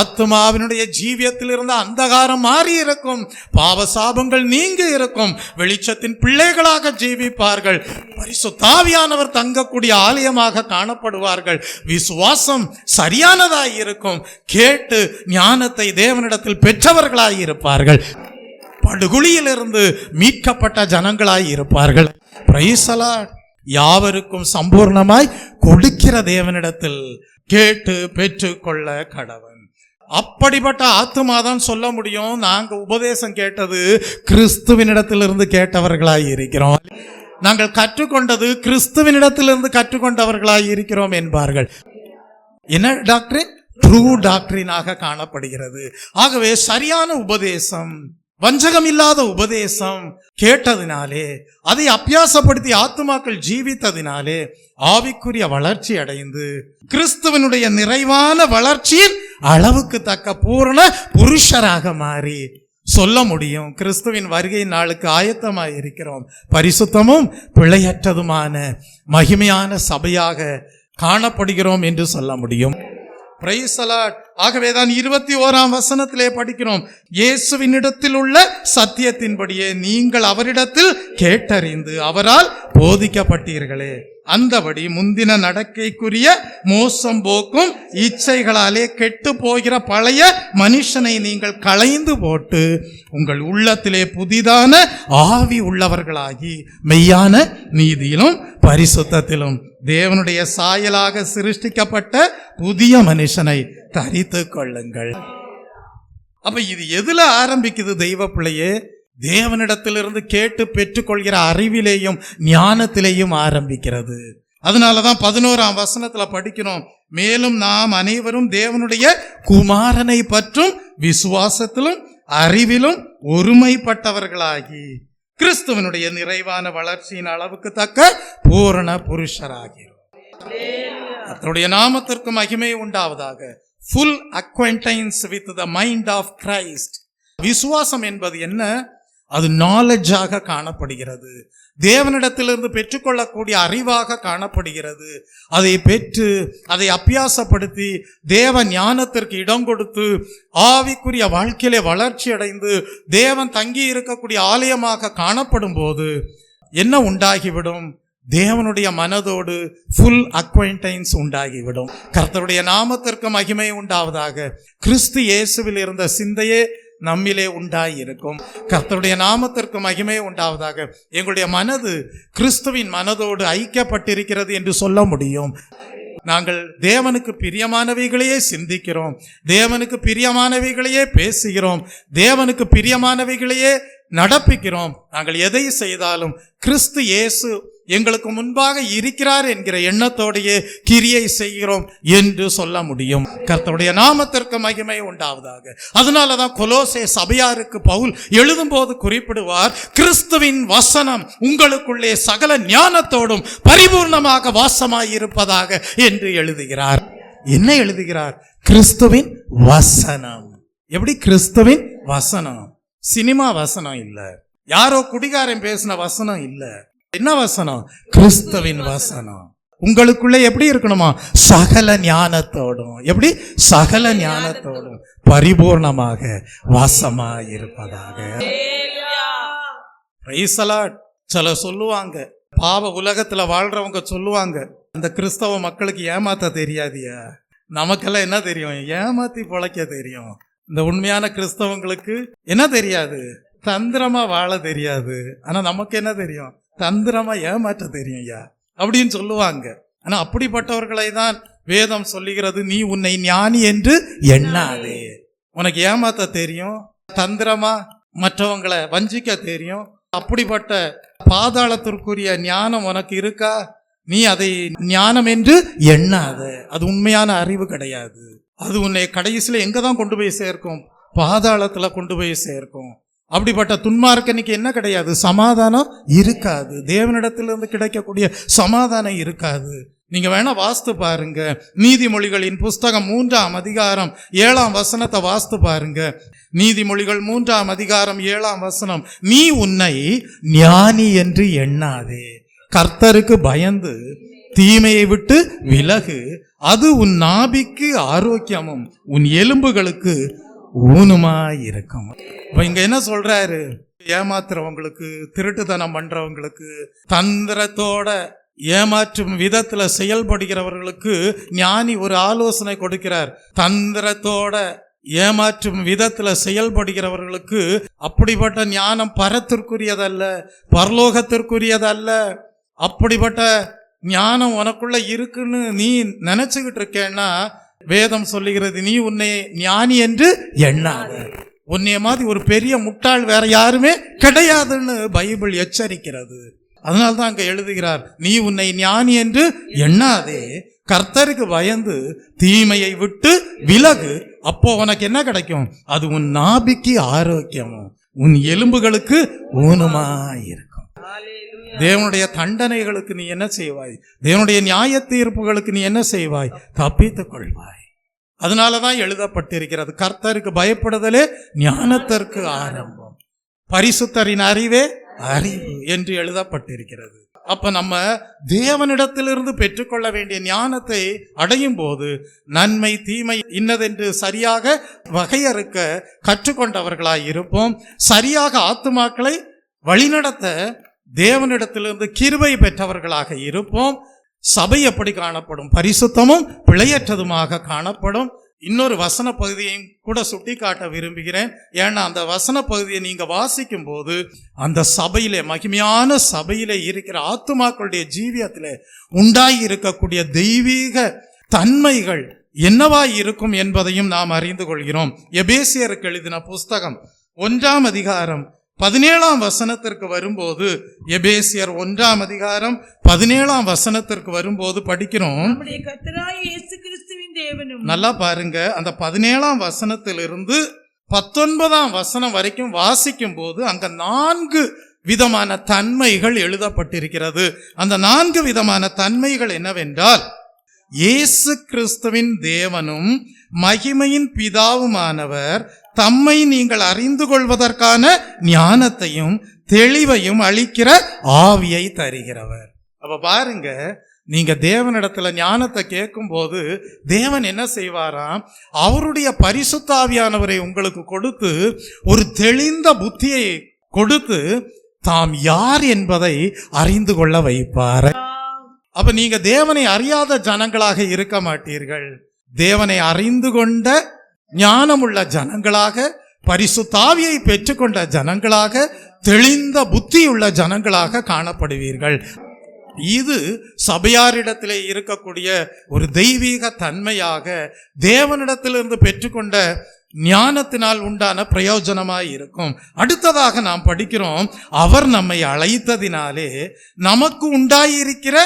ஆத்துமாவினுடைய ஜீவியத்தில் இருந்த அந்தகாரம் மாறி இருக்கும். பாவ சாபங்கள் நீங்க இருக்கும். வெளிச்சத்தின் பிள்ளைகளாக ஜீவிப்பார்கள். பரிசுத்தாவியானவர் தங்கக்கூடிய ஆலயமாக காணப்படுவார்கள். விசுவாசம் சரியானதாய் இருக்கும். கேட்டு ஞானத்தை தேவனிடத்தில் பெற்றவர்களாய் இருப்பார்கள். படுகுழியிலிருந்து மீட்கப்பட்ட ஜனங்களாய் இருப்பார்கள். Price the Lord. யாவருக்கும் சம்பூர்ணமாய் கொடுக்கிற தேவனிடத்தில் கேட்டு பெற்றுக்கொள்ள கடவன். அப்படிப்பட்ட ஆத்துமாதான் சொல்ல முடியும், நாங்க உபதேசம் கேட்டது கிறிஸ்துவினிடத்திலிருந்து கேட்டவர்களாய் இருக்கிறோம், நாங்கள் கற்றுக்கொண்டது கிறிஸ்துவினிடத்திலிருந்து கற்றுக்கொண்டவர்களாய் இருக்கிறோம் என்பார்கள். என்ன டாக்டரின்? ட்ரூ டாக்டரினாக காணப்படுகிறது. ஆகவே சரியான உபதேசம், வஞ்சகம் இல்லாத உபதேசம் கேட்டதினாலே, அதை அபியாசப்படுத்தி ஆத்துமாக்கள் ஜீவித்ததினாலே ஆவிக்குரிய வளர்ச்சி அடைந்து கிறிஸ்துவனுடைய நிறைவான வளர்ச்சியின் அளவுக்கு தக்க பூரண புருஷராக மாறி சொல்ல முடியும். கிறிஸ்துவின் வருகை நாளுக்கு ஆயத்தமாய் இருக்கிறோம். பரிசுத்தமும் பிழையற்றதுமான மகிமையான சபையாக காணப்படுகிறோம் என்று சொல்ல முடியும். Price the Lord. ஆகவேதான் 21ஆம் வசனத்திலே படிக்கிறோம், இயேசுவினிடத்தில் உள்ள சத்தியத்தின்படியே நீங்கள் அவரிடத்தில் கேட்டறிந்து அவரால் போதிக்கப்பட்டீர்களே, அந்தபடி முந்தின நடக்கைக்குரிய மோசம் போக்கும் இச்சைகளாலே கெட்டு போகிற பழைய மனுஷனை நீங்கள் களைந்து போட்டு உங்கள் உள்ளத்திலே புதிதான ஆவி உள்ளவர்களாகி மெய்யான நீதியிலும் பரிசுத்தத்திலும் தேவனுடைய சாயலாக சிருஷ்டிக்கப்பட்ட புதிய மனுஷனை தரித்து கொள்ளுங்கள். அப்ப இது எதுல ஆரம்பிக்குது? தெய்வ பிள்ளையே, தேவனிடத்திலிருந்து கேட்டு பெற்றுக்கொள்கிற அறிவிலேயும் ஞானத்திலேயும் ஆரம்பிக்கிறது. அதனாலதான் 11ஆம் வசனத்துல படிக்கிறோம், மேலும் நாம் அனைவரும் தேவனுடைய குமாரனை பற்றும் விசுவாசத்திலும் அறிவிலும் ஒருமைப்பட்டவர்களாகி கிறிஸ்துவனுடைய நிறைவான வளர்ச்சியின் அளவுக்கு தக்க பூரண புருஷராகிறோம். அவருடைய நாமத்திற்கு மகிமை உண்டாவதாக. full acquaintance with the mind of Christ. விசுவாசம் என்பது என்ன? அது நாலேஜாக காணப்படுகிறது, தேவனிடத்திலிருந்து பெற்றுக்கொள்ளக்கூடிய அறிவாக காணப்படுகிறது. அதை பெற்று அதை அபியாசப்படுத்தி தேவ ஞானத்திற்கு இடம் கொடுத்து ஆவிக்குரிய வாழ்க்கையிலே வளர்ச்சி அடைந்து தேவன் தங்கி இருக்கக்கூடிய ஆலயமாக காணப்படும் போது என்ன உண்டாகிவிடும்? தேவனுடைய மனதோடு ஃபுல் அக்வைண்டன்ஸ் உண்டாகிவிடும். கர்த்தருடைய நாமத்திற்கு மகிமை உண்டாவதாக. கிறிஸ்து இயேசுவில் இருந்த சிந்தையே நம்மிலே உண்டாயிருக்கும். கர்த்தருடைய நாமத்திற்கு மகிமை உண்டாவதாக. எங்களுடைய மனது கிறிஸ்துவின் மனதோடு ஐக்கியப்பட்டிருக்கிறது என்று சொல்ல முடியும். நாங்கள் தேவனுக்கு பிரியமானவைகளையே சிந்திக்கிறோம், தேவனுக்கு பிரியமானவைகளையே பேசுகிறோம், தேவனுக்கு பிரியமானவைகளையே நடப்பிக்கிறோம். நாங்கள் எதை செய்தாலும் கிறிஸ்து இயேசு எங்களுக்கு முன்பாக இருக்கிறார் என்கிற எண்ணத்தோடையே கிரியை செய்கிறோம் என்று சொல்ல முடியும். கர்த்தருடைய நாமத்திற்கு மகிமை உண்டாவதாக. அதனாலதான் கொலோசே சபையாருக்கு பவுல் எழுதும்போது குறிப்பிடுவார், கிறிஸ்துவின் வசனம் உங்களுக்குள்ளே சகல ஞானத்தோடும் பரிபூர்ணமாக வாசமாயிருப்பதாக என்று எழுதுகிறார். என்ன எழுதுகிறார்? கிறிஸ்துவின் வசனம். எப்படி கிறிஸ்துவின் வசனம்? சினிமா வசனம் இல்ல, யாரோ குடிகாரன் பேசின வசனம் இல்ல. என்ன வசனம்? கிறிஸ்துவின் வசனம். உங்களுக்குள்ளே எப்படி இருக்கணுமா? சகல ஞானத்தோடும். எப்படி? சகல ஞானத்தோடும் பரிபூர்ணமாக வாசமாயிருப்பதாக. Price the Lord. சில சொல்லுவாங்க, பாவ உலகத்துல வாழ்றவங்க சொல்லுவாங்க, அந்த கிறிஸ்தவ மக்களுக்கு ஏமாத்த தெரியாதியா? நமக்கெல்லாம் என்ன தெரியும்? ஏமாத்தி பொழைக்க தெரியும். இந்த உண்மையான கிறிஸ்தவங்களுக்கு என்ன தெரியாது? தந்திரமா வாழ தெரியாது. ஆனா நமக்கு என்ன தெரியும்? தந்திரமா ஏமாற்ற தெரியும் ஐயா அப்படின்னு சொல்லுவாங்க. ஆனா அப்படிப்பட்டவர்களை தான் வேதம் சொல்லுகிறது, நீ உன்னை ஞானி என்று எண்ணாதே. உனக்கு ஏமாத்த தெரியும், தந்திரமா மற்றவங்களை வஞ்சிக்க தெரியும். அப்படிப்பட்ட பாதாளத்திற்குரிய ஞானம் உனக்கு இருக்கா? நீ அதை ஞானம் என்று எண்ணாத. அது உண்மையான அறிவு கிடையாது. அது உன்னை கடைசியில எங்க தான் கொண்டு போய் சேர்க்கும்? பாதாளத்துல கொண்டு போய் சேர்க்கும். அப்படிப்பட்ட துன்மார்க்கனுக்கு என்ன கிடையாது? சமாதானம் இருக்காது. தேவனிடத்திலிருந்து கிடைக்கக்கூடிய சமாதானம் இருக்காது. நீங்க வேணா வாஸ்து பாருங்க, நீதிமொழிகளின் புஸ்தகம் 3ஆம் அதிகாரம் 7ஆம் வசனத்தை வாஸ்து பாருங்க. நீதிமொழிகள் 3ஆம் அதிகாரம் 7ஆம் வசனம், நீ உன்னை ஞானி என்று எண்ணாதே, கர்த்தருக்கு பயந்து தீமையை விட்டு விலகு, அது உன் நாபிக்கு ஆரோக்கியமும் உன் எலும்புகளுக்கு ஊனுமாயிருக்கும். இப்ப இங்க என்ன சொல்றாரு? ஏமாத்துறவங்களுக்கு, திருட்டுத்தனம் பண்றவங்களுக்கு, தந்திரத்தோட ஏமாற்றும் விதத்துல செயல்படுகிறவர்களுக்கு ஞானி ஒரு ஆலோசனை கொடுக்கிறார். தந்திரத்தோட ஏமாற்றும் விதத்துல செயல்படுகிறவர்களுக்கு அப்படிப்பட்ட ஞானம் பரத்திற்குரியதல்ல, பரலோகத்திற்குரியதல்ல. அப்படிப்பட்ட ஞானம் உனக்குள்ள இருக்குன்னு நீ நினைச்சுக்கிட்டு இருக்கேன்னா வேதம் சொல்லுகிறது, நீ உன்னை ஞானி என்று எண்ணாத. உன்னைய மாதிரி ஒரு பெரிய முட்டாள் வேற யாருமே கிடையாதுன்னு பைபிள் எச்சரிக்கிறது. அதனால்தான் அங்க எழுதுகிறார், நீ உன்னை ஞானி என்று எண்ணாதே, கர்த்தருக்கு பயந்து தீமையை விட்டு விலகு, அப்போ உனக்கு என்ன கிடைக்கும்? அது உன் நாபிக்கு ஆரோக்கியமும் உன் எலும்புகளுக்கு ஊனமாயிருக்கும். தேவனுடைய தண்டனைகளுக்கு நீ என்ன செய்வாய்? தேவனுடைய நியாய தீர்ப்புகளுக்கு நீ என்ன செய்வாய்? தப்பித்துக் கொள்வாய். அதனாலதான் எழுதப்பட்டிருக்கிறது, கர்த்தருக்கு பயப்படுதலே ஞானத்திற்கு ஆரம்பம், பரிசுத்தரின் அறிவே அறிவு என்று எழுதப்பட்டிருக்கிறது. அப்ப நம்ம தேவனிடத்திலிருந்து பெற்றுக்கொள்ள வேண்டிய ஞானத்தை அடையும் போது நன்மை தீமை இன்னதென்று சரியாக வகையறுக்க கற்றுக்கொண்டவர்களாய் இருப்போம். சரியாக ஆத்துமாக்களை வழிநடத்த தேவனிடத்திலிருந்து கிருபை பெற்றவர்களாக இருப்போம். சபை எப்படி காணப்படும்? பரிசுத்தமும் பிழையற்றதுமாக காணப்படும். இன்னொரு வசன பகுதியையும் கூட சுட்டி காட்ட விரும்புகிறேன். ஏன்னா அந்த வசன பகுதியை நீங்க வாசிக்கும் போது அந்த சபையிலே, மகிமையான சபையிலே இருக்கிற ஆத்துமாக்களுடைய ஜீவியத்திலே உண்டாகி இருக்கக்கூடிய தெய்வீக தன்மைகள் என்னவாய் இருக்கும் என்பதையும் நாம் அறிந்து கொள்கிறோம். எபேசியருக்கு எழுதின புஸ்தகம் 1ஆம் அதிகாரம் 17ஆம் வசனத்திற்கு வரும்போது, எபேசியர் 1ஆம் அதிகாரம் 17ஆம் வசனத்திற்கு வரும்போது படிக்கிறோம். நல்லா பாருங்க, அந்த 17ஆம் வசனத்திலிருந்து 19ஆம் வசனம் வரைக்கும் வாசிக்கும் போது அங்க 4 விதமான தன்மைகள் எழுதப்பட்டிருக்கிறது. அந்த 4 விதமான தன்மைகள் என்னவென்றால், இயேசு கிறிஸ்துவின் தேவனும் மகிமையின் பிதாவுமானவர் தம்மை நீங்கள் அறிந்து கொள்வதற்கான ஞானத்தையும் தெளிவையும் அளிக்கிற ஆவியை தருகிறவர். அப்ப பாருங்க, நீங்க தேவனிடத்துல ஞானத்தை கேட்கும் போது தேவன் என்ன செய்வாராம்? அவருடைய பரிசுத்த ஆவியானவரை உங்களுக்கு கொடுத்து ஒரு தெளிந்த புத்தியை கொடுத்து தாம் யார் என்பதை அறிந்து கொள்ள வைப்பார். அப்ப நீங்க தேவனை அறியாத ஜனங்களாக இருக்க மாட்டீர்கள். தேவனை அறிந்து கொண்ட ஞானமுள்ள ஜனங்களாக, பரிசுத்த ஆவியை பெற்றுக்கொண்ட ஜனங்களாக, தெளிந்த புத்தியுள்ள ஜனங்களாக காணப்படுவீர்கள். இது சபையாரிடத்திலே இருக்கக்கூடிய ஒரு தெய்வீக தன்மையாக தேவனிடத்திலிருந்து பெற்றுக்கொண்ட ஞானத்தினால் உண்டான பிரயோஜனமாய் இருக்கும். அடுத்ததாக நாம் படிக்கிறோம், அவர் நம்மை அழைத்ததினாலே நமக்கு உண்டாயிருக்கிற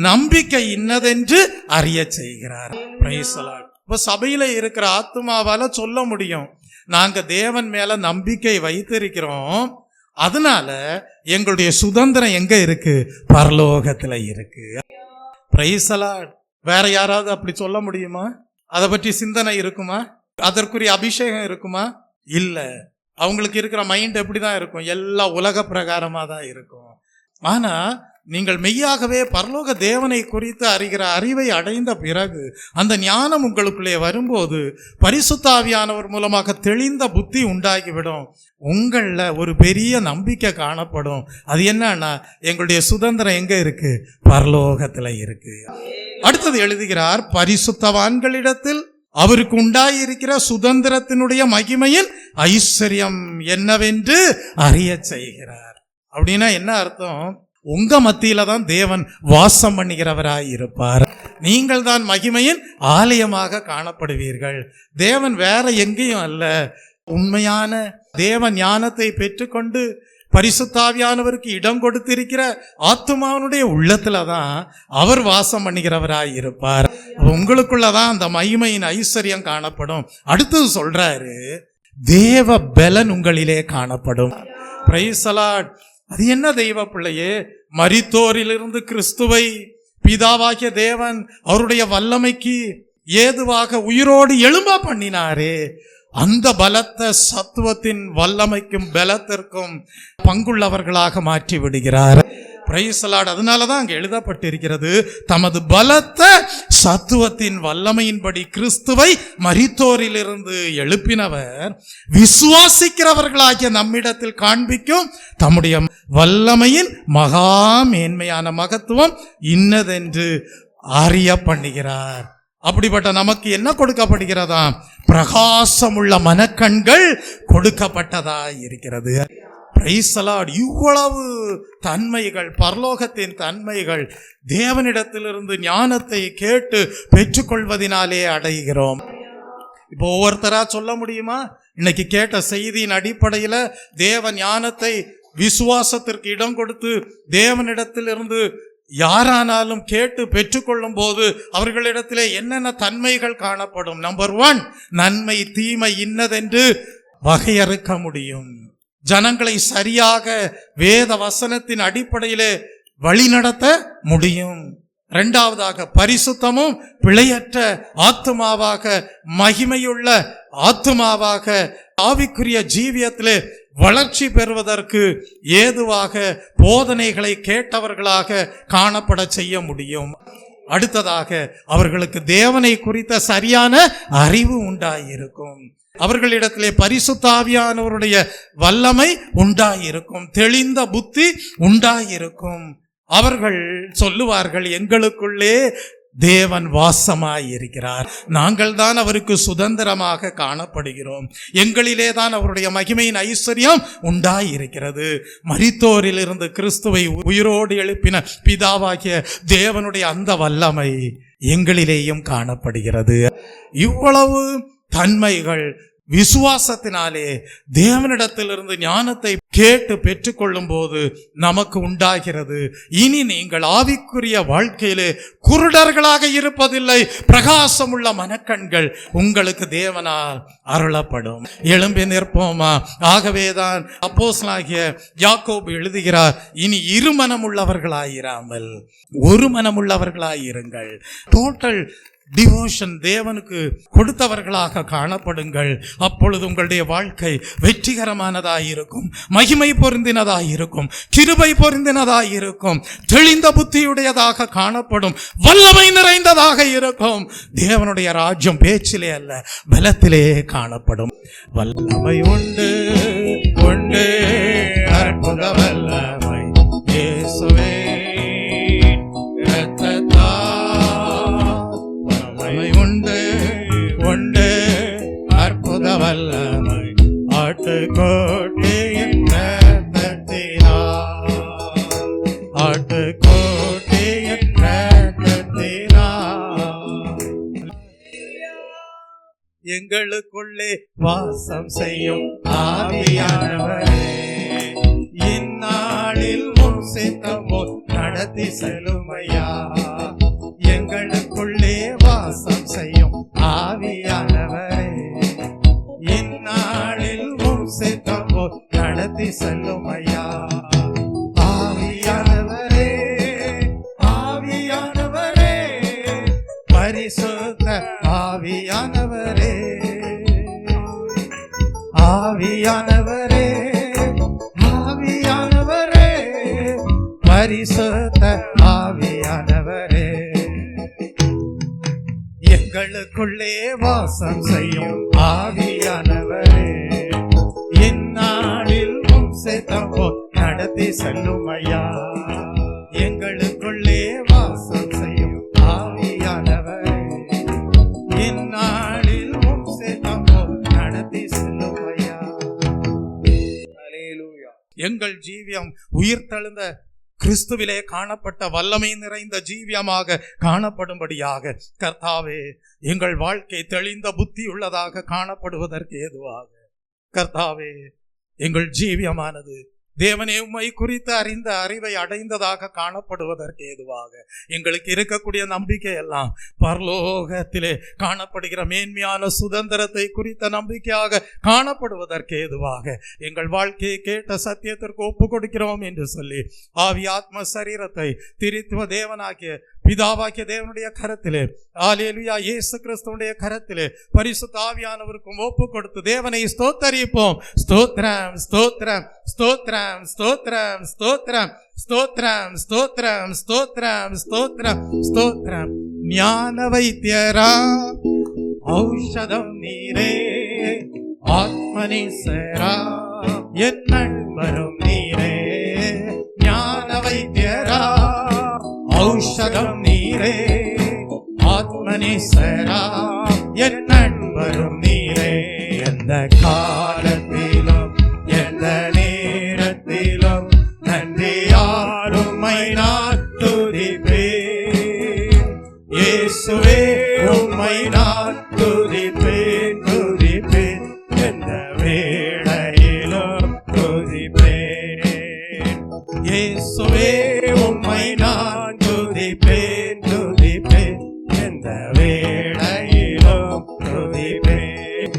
நம்பிக்கை இன்னதென்று அறிய செய்கிறார். Price the Lord. இப்ப சபையில இருக்கிற ஆத்துமாவால சொல்ல முடியும், நாங்க தேவன் மேல நம்பிக்கை வைத்திருக்கிறோம், அதனால எங்களுடைய சுதந்திரம் எங்க இருக்கு? பரலோகத்துல இருக்கு. Price the Lord. வேற யாராவது அப்படி சொல்ல முடியுமா? அதை பற்றி சிந்தனை இருக்குமா? அதற்குரிய அபிஷேகம் இருக்குமா? இல்ல. அவங்களுக்கு இருக்கிற மைண்ட் எப்படிதான் இருக்கும்? எல்லாம் உலக பிரகாரமா தான் இருக்கும். ஆனா நீங்கள் மெய்யாகவே பரலோக தேவனை குறித்து அறிகிற அறிவை அடைந்த பிறகு, அந்த ஞானம் உங்களுக்குள்ளே வரும்போது பரிசுத்த ஆவியானவர் மூலமாக தெளிந்த புத்தி உண்டாகிவிடும். உங்கள ஒரு பெரிய நம்பிக்கை காணப்படும். அது என்னன்னா, எங்களுடைய சுதந்திரம் எங்க இருக்கு? பரலோகத்துல இருக்கு. அடுத்தது எழுதுகிறார், பரிசுத்தவான்களிடத்தில் அவருக்கு உண்டாயிருக்கிற சுதந்திரத்தினுடைய மகிமையின் ஐஸ்வர்யம் என்னவென்று அறிய செய்கிறார். அப்படின்னா என்ன அர்த்தம்? உங்க மத்தியில தான் தேவன் வாசம் பண்ணுகிறவராய் இருப்பார். நீங்கள் தான் மகிமையின் ஆலயமாக காணப்படுவீர்கள். தேவன் வேற எங்கேயும் அல்ல. உண்மையான தேவ ஞானத்தை பெற்றுக்கொண்டு பரிசுத்த ஆவியானவருக்கு இடம் கொடுத்திருக்கிற ஆத்துமாவனுடைய உள்ளத்துல தான் அவர் வாசம் பண்ணுகிறவராய் இருப்பார். உங்களுக்குள்ளதான் அந்த மகிமையின் ஐஸ்வர்யம் காணப்படும். அடுத்தது சொல்றாரு, தேவ பலன் உங்களிலே காணப்படும். Price the Lord. அது என்ன தெய்வ பிள்ளையே? மரித்தோரிலிருந்து கிறிஸ்துவை பிதாவாகிய தேவன் அவருடைய வல்லமைக்கு ஏதுவாக உயிரோடு எழும்ப பண்ணினாரே, அந்த பலத்த சத்துவத்தின் வல்லமைக்கும் பலத்திற்கும் பங்குள்ளவர்களாக மாற்றி விடுகிறார். Price the Lord. அதனாலதான் அங்க எழுதப்பட்டிருக்கிறது, தமது பலத்த சத்துவத்தின் வல்லமையின்படி கிறிஸ்துவை மரித்தோரிலிருந்து எழுப்பினவர் விசுவாசிக்கிறவர்களாகிய நம்மிடத்தில் காண்பிக்கும் தம்முடைய வல்லமையின் மகா மேன்மையான மகத்துவம் இன்னதென்று அறிய பண்ணுகிறார். அப்படிப்பட்ட நமக்கு என்ன கொடுக்கப்படுகிறதா? பிரகாசமுள்ள மனக்கண்கள் கொடுக்கப்பட்டதா இருக்கிறது. Price the Lord. இவ்வளவு தன்மைகள், பரலோகத்தின் தன்மைகள் தேவனிடத்திலிருந்து ஞானத்தை கேட்டு பெற்றுக்கொள்வதனாலே அடைகிறோம். இப்போ ஒவ்வொருத்தரா சொல்ல முடியுமா? இன்னைக்கு கேட்ட செய்தியின் அடிப்படையில் தேவ ஞானத்தை விசுவாசத்திற்கு இடம் கொடுத்து தேவனிடத்திலிருந்து யாரானாலும் கேட்டு பெற்றுக்கொள்ளும் போது அவர்களிடத்திலே என்னென்ன தன்மைகள் காணப்படும்? நம்பர் 1, நன்மை தீமை இன்னதென்று வகையறுக்க முடியும். ஜனங்களை சரியாக வேத வசனத்தின் அடிப்படையிலே வழி நடத்த முடியும். இரண்டாவதாக பரிசுத்தமும் பிழையற்ற ஆத்துமாவாக, மகிமையுள்ள ஆத்துமாவாக, ஆவிக்குரிய ஜீவியத்திலே வளர்ச்சி பெறுவதற்கு ஏதுவாக போதனைகளை கேட்டவர்களாக காணப்பட செய்ய முடியும். அடுத்ததாக அவர்களுக்கு தேவனை குறித்த சரியான அறிவு உண்டாயிருக்கும். அவர்களிடத்திலே பரிசுத்த ஆவியானவருடைய வல்லமை உண்டாயிருக்கும், தெளிந்த புத்தி உண்டாயிருக்கும். அவர்கள் சொல்லுவார்கள், எங்களுக்குள்ளே தேவன் வாசமாய் இருக்கிறார், நாங்கள் தான் அவருக்கு சுதந்திரமாக காணப்படுகிறோம், எங்களிலே தான் அவருடைய மகிமையின் ஐஸ்வர்யம் உண்டாயிருக்கிறது. மரித்தோரிலிருந்து கிறிஸ்துவை உயிரோடு எழுப்பின பிதாவாகிய தேவனுடைய அந்த வல்லமை எங்களிலேயும் காணப்படுகிறது. இவ்வளவு தன்மைகள் விசுவாசத்தினாலே தேவனிடத்திலிருந்து ஞானத்தை கேட்டு பெற்றுக்கொள்ளும் போது நமக்கு உண்டாகிறது. இனி நீங்கள் ஆவிக்குரிய வாழ்க்கையிலே குருடர்களாக இருப்பதில்லை, பிரகாசமுள்ள மனக்கண்கள் உங்களுக்கு தேவனால் அருளப்படும். எழும்பி நிற்போமா? ஆகவேதான் அப்போஸ்தலனாகிய யாக்கோபு எழுதுகிறார், இனி இருமனமுள்ளவர்களாயிராமல் ஒரு மனமுள்ளவர்களாயிருங்கள். டோட்டல் டிவோஷன் தேவனுக்கு கொடுத்தவர்களாக காணப்படுங்கள். அப்பொழுது உங்களுடைய வாழ்க்கை வெற்றிகரமானதாயிருக்கும், மகிமை பொருந்தினதாயிருக்கும், கிருபை பொருந்தினதாயிருக்கும், தெளிந்த புத்தியுடையதாக காணப்படும், வல்லமை நிறைந்ததாக இருக்கும். தேவனுடைய ராஜ்யம் பேச்சிலே அல்ல, பலத்திலே காணப்படும். வல்லமை உண்டு உண்டு, அற்புத வல்லமை இயேசுவே உண்டு உண்டு, அற்புத வல்லமை ஆட்டுக்கோட்டையின் ரத்தத்தினால், ஆட்டுக்கோட்டையின் ரத்தத்தினால் எங்களுக்குள்ளே வாசம் செய்யும் ஆவியானவரே, இந்நாளில் முன் சித்தம் போல் நடத்தி செல்லுமையா. எங்களுக்குள்ளே வாசம் செய்யும் ஆவியானவரே, இந்நாளில் முன் சித்தம் போல் நடத்தி செல்லுமையா. ஆவியானவரே ஆவியானவரே, பரிசுத்த ஆவியானவரே, ஆவியானவரே ஆவியானவரே, பரிசுத்த ஆவியானவரே, எங்களுக்குள்ளே வாசம் செய்யும் ஆவியானவரே, இந்நாளில் சித்தமோ நடத்தி செல்லுமையா. எங்களுக்குள்ளே வாசம் செய்யும் ஆவியானவரே, இந்நாளில் சித்தமோ நடத்தி செல்லுமையா. அல்லேலூயா. எங்கள் ஜீவியம் உயிர்த்தெழுந்த கிறிஸ்துவிலே காணப்பட்ட வல்லமை நிறைந்த ஜீவியமாக காணப்படும்படியாக கர்த்தாவே, எங்கள் வாழ்க்கை தெளிந்த புத்தி உள்ளதாக காணப்படுவதற்கு ஏதுவாக கர்த்தாவே, எங்கள் ஜீவியமானது தேவனே உம்மை குறித்து அறிந்த அறிவை அடைந்ததாக காணப்படுவதற்கு ஏதுவாக எங்களுக்கு இருக்கக்கூடிய நம்பிக்கை எல்லாம் பரலோகத்திலே காணப்படுகிற மேன்மையான சுதந்திரத்தை குறித்த நம்பிக்கையாக காணப்படுவதற்கு ஏதுவாக எங்கள் வாழ்க்கையை கேட்ட சத்தியத்திற்கு ஒப்பு கொடுக்கிறோம் என்று சொல்லி ஆவி ஆத்ம சரீரத்தை திரித்துவ தேவனாகிய பிதாவாகிய தேவனுடைய கரத்திலே, அல்லேலூயா, இயேசு கிறிஸ்துவுடைய கரத்திலே பரிசுத்த ஆவியானவருக்கும் ஒப்பு கொடுத்து தேவனை ஸ்தோத்தரிப்போம். ஸ்தோத்திரம் ஸ்தோத்திரம் ஸ்தோத்திரம் ஸ்தோத்திரம் ஸ்தோத்திரம் ஸ்தோத்திரம் ஸ்தோத்திரம் ஸ்தோத்திரம் ஸ்தோத்திரம் ஸ்தோத்திரம். ஞான வைத்தியரா ஔஷதம் நீரே, ஆத்மனீசரா என் நண்பரும் நீரே. ஞான வைத்தியரா ஔஷதம் நீரே, ஆத்மனீசரா என் நண்பரும் நீரே. எந்த காலத்திலும் எந்த நேரத்திலும் நன்றியால் உம்மை நான் துதிப்பேன். இயேசுவே உம்மை நான் துதிப்பேன் துதிப்பேன், எந்த வேளையிலும் துதிப்பேன். இயேசுவே உம்மை நான் துதிப்பேன் துதிப்பேன், எந்த வேளையிலும் துதிப்பேன்.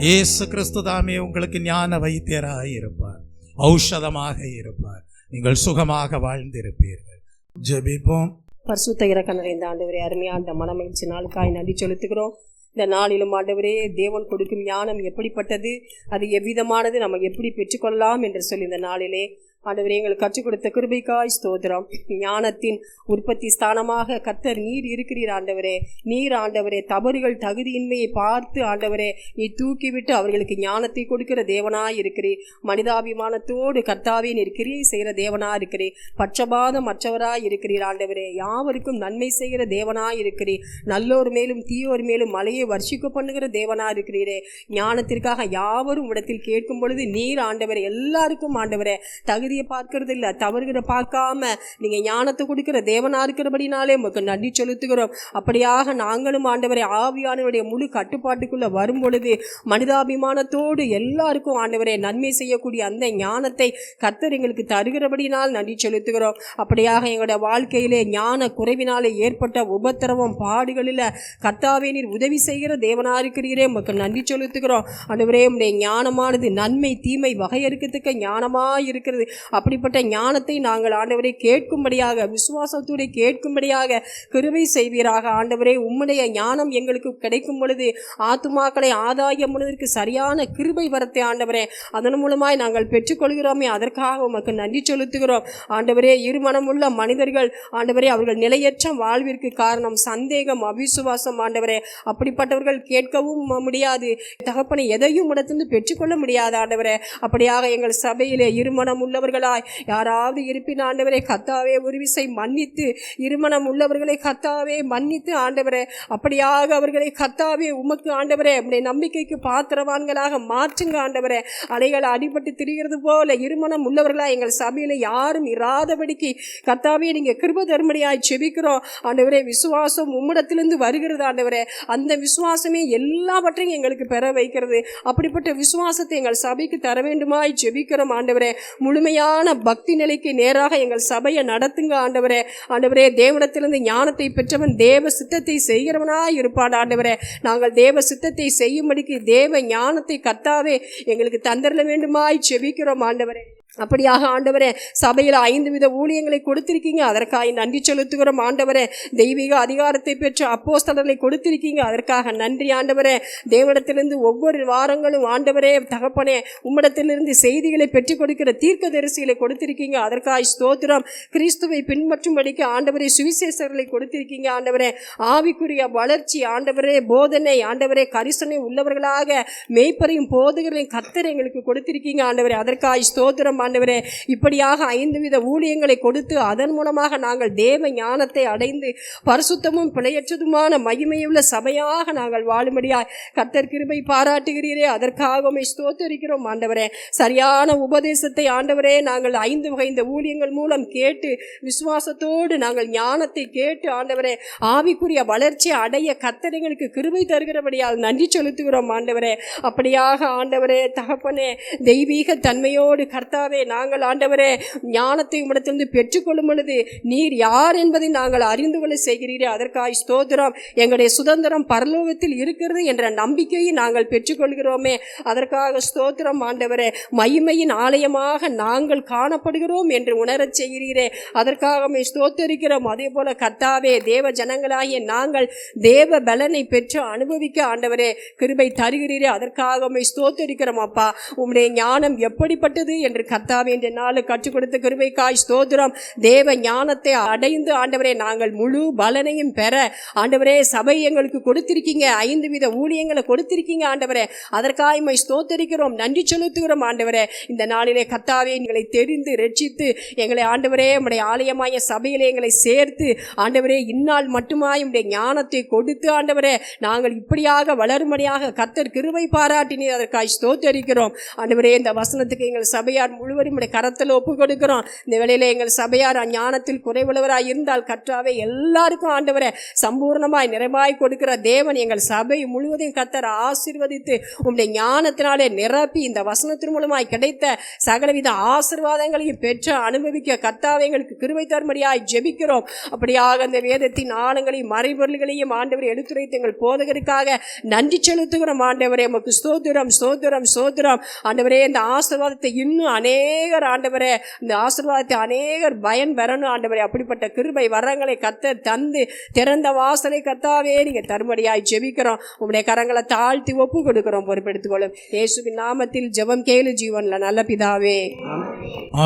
இயேசு கிறிஸ்து தாமே உங்களுக்கு ஞான வைத்தியராக இருப்பார், ஔஷதமாக இருப்பார். நீங்கள் சுகமாக வாழ்ந்திருப்பீர்கள். ஜெபிப்போம். பரிசுத்த இரக்க நிறைந்த ஆண்டவரே, அருமையான இந்த மனமகிழ்ச்சி நாளுக்காய் நன்றி செலுத்துகிறோம். இந்த நாளிலும் ஆண்டவரே, தேவன் கொடுக்கும் ஞானம் எப்படிப்பட்டது, அது எவ்விதமானது, நம்ம எப்படி பெற்றுக்கொள்ளலாம் என்று சொல்லி இந்த நாளிலே ஆண்டவரே எங்களுக்கு கற்றுக் கொடுத்த கிருபைக்காய் ஸ்தோத்திரம். ஞானத்தின் உற்பத்தி ஸ்தானமாக கர்த்தர் நீர் இருக்கிறீர் ஆண்டவரே. நீர் ஆண்டவரே தவறுகள் தகுதியின்மையை பார்த்து ஆண்டவரே நீ தூக்கிவிட்டு அவர்களுக்கு ஞானத்தை கொடுக்கிற தேவனாய் இருக்கிறீர். மனிதாபிமானத்தோடு கர்த்தாவே நீர் கிரியை செய்கிற தேவனாய் இருக்கிறீர். பட்சபாதம் மற்றவராய் இருக்கிறீர் ஆண்டவரே. யாவருக்கும் நன்மை செய்கிற தேவனாய் இருக்கிறீர். நல்லோர் மேலும் தீயோர் மேலும் மலையை வர்ஷிக்க பண்ணுகிற தேவனாய் இருக்கிறீரே. ஞானத்திற்காக யாவரும் இடத்தில் கேட்கும் பொழுது நீர் ஆண்டவரே எல்லாருக்கும் ஆண்டவரே தகுதி பார்க்கறது இல்ல, தவறுகிற பார்க்காம நீங்க ஞானத்தை கொடுக்கிற தேவனா இருக்கிறபடினாலே உங்களுக்கு நன்றி செலுத்துகிறோம். அப்படியாக நாங்களும் ஆண்டவரை ஆவியானவருடைய முழு கட்டுப்பாட்டுக்குள்ள வரும் பொழுது மனிதாபிமானத்தோடு எல்லாருக்கும் ஆண்டவரை நன்மை செய்யக்கூடிய அந்த ஞானத்தை கர்த்தர் எங்களுக்கு தருகிறபடினால் நன்றி செலுத்துகிறோம். அப்படியாக எங்களுடைய வாழ்க்கையிலே ஞான குறைவினாலே ஏற்பட்ட உபத்திரவம் பாடுகளில் கர்த்தாவே நீர் உதவி செய்கிற தேவனா இருக்கிறீரே, உங்களுக்கு நன்றி செலுத்துகிறோம். ஆண்டவரே உம்முடைய ஞானமானது நன்மை தீமை வகையறுக்கத்தக்க ஞானமாய் இருக்கிறது. அப்படிப்பட்ட ஞானத்தை நாங்கள் ஆண்டவரை கேட்கும்படியாக விசுவாசத்தோடு கேட்கும்படியாக கிருபை செய்வீராக. ஆண்டவரே உம்முடைய ஞானம் எங்களுக்கு கிடைக்கும் பொழுது ஆத்துமாக்களை ஆதாயம் முழுவதற்கு சரியான கிருபை வரத்தை ஆண்டவரே அதன் மூலமாய் நாங்கள் பெற்றுக்கொள்கிறோமே, அதற்காக உமக்கு நன்றி செலுத்துகிறோம். ஆண்டவரே இருமனமுள்ள மனிதர்கள் ஆண்டவரே அவர்கள் நிலையற்ற வாழ்விற்கு காரணம் சந்தேகம் அவிசுவாசம் ஆண்டவரே. அப்படிப்பட்டவர்கள் கேட்கவும் முடியாது தகப்பனை, எதையும் இடத்திலிருந்து பெற்றுக்கொள்ள முடியாது ஆண்டவரே. அப்படியாக எங்கள் சபையிலே இருமனம் உள்ளவர்களாய் யாராவது இருப்பின் ஆண்டவரை கர்த்தாவே ஒரு விசை மன்னித்து இருமனம் உள்ளவர்களை கர்த்தாவே மன்னித்து ஆண்டவரே அப்படியாக அவர்களை கர்த்தாவே உமக்கு ஆண்டவரே உம்முடைய நம்பிக்கைக்கு பாத்திரவான்களாக மாற்றுங்க ஆண்டவரே. அலைகள் அடிபட்டு திரிகிறது போல இருமனம் உள்ளவர்களாய் எங்கள் சபையில யாரும் இராதபடிக்கு கர்த்தாவே நீங்க கிருபை தரும்படியாய் செபிக்கிறோம் ஆண்டவரே. விசுவாசம் உம்மிடத்திலிருந்து வருகிறது ஆண்டவரே. அந்த விசுவாசமே எல்லாவற்றையும் எங்களுக்கு பெற வைக்கிறது. அப்படிப்பட்ட விசுவாசத்தை எங்கள் சபைக்கு தர வேண்டுமாய் செபிக்கிறோம் ஆண்டவரே. முழுமையான பக்தி நிலைக்கு நேராக எங்கள் சபையை நடத்துங்க ஆண்டவரே. ஆண்டவரே தேவனிடத்திலிருந்து ஞானத்தை பெற்றவன் தேவ சித்தத்தை செய்கிறவனாய் இருப்பான் ஆண்டவரே. நாங்கள் தேவ சித்தத்தை செய்யும்படிக்கு தேவ ஞானத்தை கர்த்தாவே எங்களுக்கு தந்தரல வேண்டுமாய் செபிக்கிறோம் ஆண்டவரே. அப்படியாக ஆண்டவரே சபையில் 5 வித ஊழியங்களை கொடுத்திருக்கீங்க, அதற்காக நன்றி செலுத்துகிறோம் ஆண்டவரே. தெய்வீக அதிகாரத்தை பெற்ற அப்போஸ்தலர்களை கொடுத்திருக்கீங்க, அதற்காக நன்றி ஆண்டவரே. தேவனிடத்திலிருந்து ஒவ்வொரு வாரங்களும் ஆண்டவரே தகப்பனே உம்மிடத்திலிருந்து செய்திகளை பெற்றுக் கொடுக்கிற தீர்க்க தரிசிகளை கொடுத்திருக்கீங்க, அதற்காக ஸ்தோத்திரம். கிறிஸ்துவை பின்பற்றும்படிக்கு ஆண்டவரே சுவிசேஷர்களை கொடுத்திருக்கீங்க ஆண்டவரே. ஆவிக்குரிய வளர்ச்சி ஆண்டவரே போதனை ஆண்டவரே கரிசனை உள்ளவர்களாக மேய்ப்பரையும் போதகர்களையும் கர்த்தர் எங்களுக்கு கொடுத்திருக்கீங்க ஆண்டவரே, அதற்காக ஸ்தோத்திரம் ஆண்டவரே. இப்படியாக 5 வித ஊழியங்களை கொடுத்து அதன் மூலமாக நாங்கள் தேவ ஞானத்தை அடைந்து பரிசுத்தமும் பிழையற்றதுமான மகிமையுள்ள சபையாக நாங்கள் வாழும்படியாய் கர்த்தர் கிருபை பாராட்டுகிறீரே, அதற்காக உம்மை ஸ்தோத்திரிக்கிறோம் ஆண்டவரே. சரியான உபதேசத்தை ஆண்டவரே நாங்கள் 5 வகை இந்த ஊழியங்கள் மூலம் கேட்டு விசுவாசத்தோடு நாங்கள் ஞானத்தை கேட்டு ஆண்டவரே ஆவிக்குரிய வளர்ச்சி அடைய கர்த்தர் எங்களுக்கு கிருபை தருகிறபடியால் நன்றி செலுத்துகிறோம் ஆண்டவரே. அப்படியாக ஆண்டவரே தகப்பனே தெய்வீக தன்மையோடு கர்த்தாவே நாங்கள் ஆண்டவரே ஞானத்தை உம்மிடத்திலிருந்து பெற்றுக்கொள்ளும் பொழுது நீர் யார் என்பதை நாங்கள் அறிந்து கொள்ள செய்கிறீரே, அதற்காக ஸ்தோத்திரம். எங்களுடைய சுதந்திரம் பரலோகத்தில் இருக்கிறது என்ற நம்பிக்கையை நாங்கள் பெற்றுக்கொள்கிறோமே, அதற்காக ஸ்தோத்திரம் ஆண்டவரே. மகிமையின் ஆலயமாக நாங்கள் காணப்படுகிறோம் என்று உணரச் செய்கிறீரே, அதற்காக ஸ்தோத்தரிக்கிறோம். அதே போல கர்த்தாவே தேவ ஜனங்களாகிய நாங்கள் தேவ பலனை பெற்று அனுபவிக்க ஆண்டவரே கிருபை தருகிறீரே, அதற்காக ஸ்தோத்தரிக்கிறோம் அப்பா. உம்முடைய ஞானம் எப்படிப்பட்டது என்று கர்த்தாவே என்ற நாள் கற்றுக் கொடுத்த கிருபைக்காய் ஸ்தோத்திரம். தேவ ஞானத்தை அடைந்து ஆண்டவரே நாங்கள் முழு பலனையும் பெற ஆண்டவரே சபை எங்களுக்கு கொடுத்திருக்கீங்க, 5 வித ஊழியங்களை கொடுத்திருக்கீங்க ஆண்டவரே, அதற்காக ஸ்தோத்தரிக்கிறோம், நன்றி செலுத்துகிறோம் ஆண்டவரே. இந்த நாளிலே கர்த்தாவே எங்களை தெரிந்து ரட்சித்து எங்களை ஆண்டவரே உம்முடைய ஆலயமாய சபையிலே எங்களை சேர்த்து ஆண்டவரே இந்நாள் மட்டுமாய் உம்முடைய ஞானத்தை கொடுத்து ஆண்டவரே நாங்கள் இப்படியாக வளரும்படியாக கர்த்தர் கிருபை பாராட்டினீர், அதற்காக ஸ்தோத்தரிக்கிறோம் ஆண்டவரே. இந்த வசனத்துக்கு எங்கள் சபையார் முழுவதும் கரத்தில் ஒப்பு கொடுக்கிறோம். இந்த வேளையில எங்கள் சபையார் ஞானத்தில் குறைவுள்ளவராய் இருந்தால் கர்த்தாவே எல்லாருக்கும் ஆண்டவரே சம்பூர்ணமாய் நிறைவாய் கொடுக்கிற தேவன் எங்கள் சபை முழுவதையும் கர்த்தர் ஆசீர்வதித்து உம்முடைய ஞானத்தினாலே நிரப்பி இந்த வசனத்தின் மூலமாய் கிடைத்த சகலவித ஆசீர்வாதங்களையும் பெற்று அனுபவிக்க கர்த்தாவே எங்களுக்கு கிருபை தரும்படியாய் ஜெபிக்கிறோம். அப்படியாக அந்த வேதத்தின் ஆழங்களையும் மறைபொருள்களையும் ஆண்டவரை எடுத்துரைத்து எங்கள் போதகருக்காக நன்றி செலுத்துகிறோம் ஆண்டவரே. உமக்கு ஸ்தோத்திரம் ஸ்தோத்திரம் ஸ்தோத்திரம் ஆண்டவரே. இந்த ஆசீர்வாதத்தை இன்னும் அநேகர் ஆண்டவரே இந்த ஆசீர்வாதத்தை அநேகர் பயன் பெறணும் ஆண்டவரே. அப்படிப்பட்ட கிருபை வரங்களை கர்த்தர் தந்து திறந்த வாசலை கர்த்தாவே நீங்க தரும்படியாய் ஜெபிக்கிறோம். உங்களுடைய கரங்களை தாழ்த்தி ஒப்பு கொடுக்கிறோம். பொறுப்பெடுத்துக்கொள்ளும் இயேசுவின் நாமத்தில் ஜெபம் கேளு ஜீவன்ல நல்ல பிதாவே.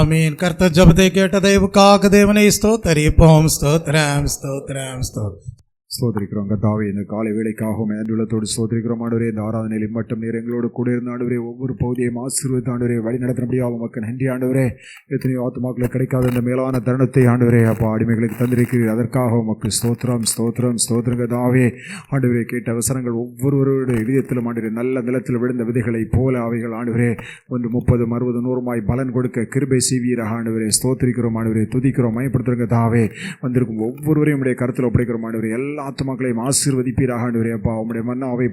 ஆமீன். கர்த்தர் ஜெபத்தை கேட்ட தயவுக்காக தேவனை ஸ்தோத்தரிப்போம். ஸ்தோத்திரம் ஸ்தோத்திரம் ஸ்தோத்திரம். ஸ்தோத்திரிக்கிறோம் கர்த்தாவே, இந்த காலை வேளைக்காகவும் அன்புள்ளத்தோடு ஸ்தோத்திரிக்கிறோம் ஆண்டவரே. இந்த ஆராதனையில் மட்டும் நீர் எங்களோடு கூட இருந்த ஆண்டவரே, ஒவ்வொரு பகுதியையும் ஆசீர்வதித்து ஆண்டவரே வழி நடத்தினபடியாக உமக்கு நன்றி ஆண்டவரே. எத்தனையோ ஆத்துமாக்களுக்கு கிடைக்காத இந்த மேலான தருணத்தை ஆண்டவரே அப்பா அடிமைகளுக்கு தந்திருக்கிறீர். அதற்காக உமக்கு ஸ்தோத்திரம் ஸ்தோத்திரம் ஸ்தோத்திரம் கர்த்தாவே. ஆண்டவரே, கேட்ட அவசரங்கள் ஒவ்வொருவருடைய இதயத்திலும் ஆண்டவரே நல்ல நிலத்தில் விழுந்த விதைகளை போல அவைகள் ஆண்டவரே 1 30 60 100 பலன் கொடுக்க கிருபை செய்வீராக ஆண்டவரே. ஸ்தோத்திரிக்கிறோம் ஆண்டவரே, துதிக்கிறோம், மயப்படுத்துகிறோம் கர்த்தாவே. வந்திருக்கும் ஒவ்வொருவரையும் உடைய கருத்தில் ஒப்படைக்கிறோம் ஆண்டவரே. எல்லா ஆத்துமாக்களையும் ஆசீர்வதிப்பீராக ஆண்டவரே அப்பா. உம்முடைய மன்னாவை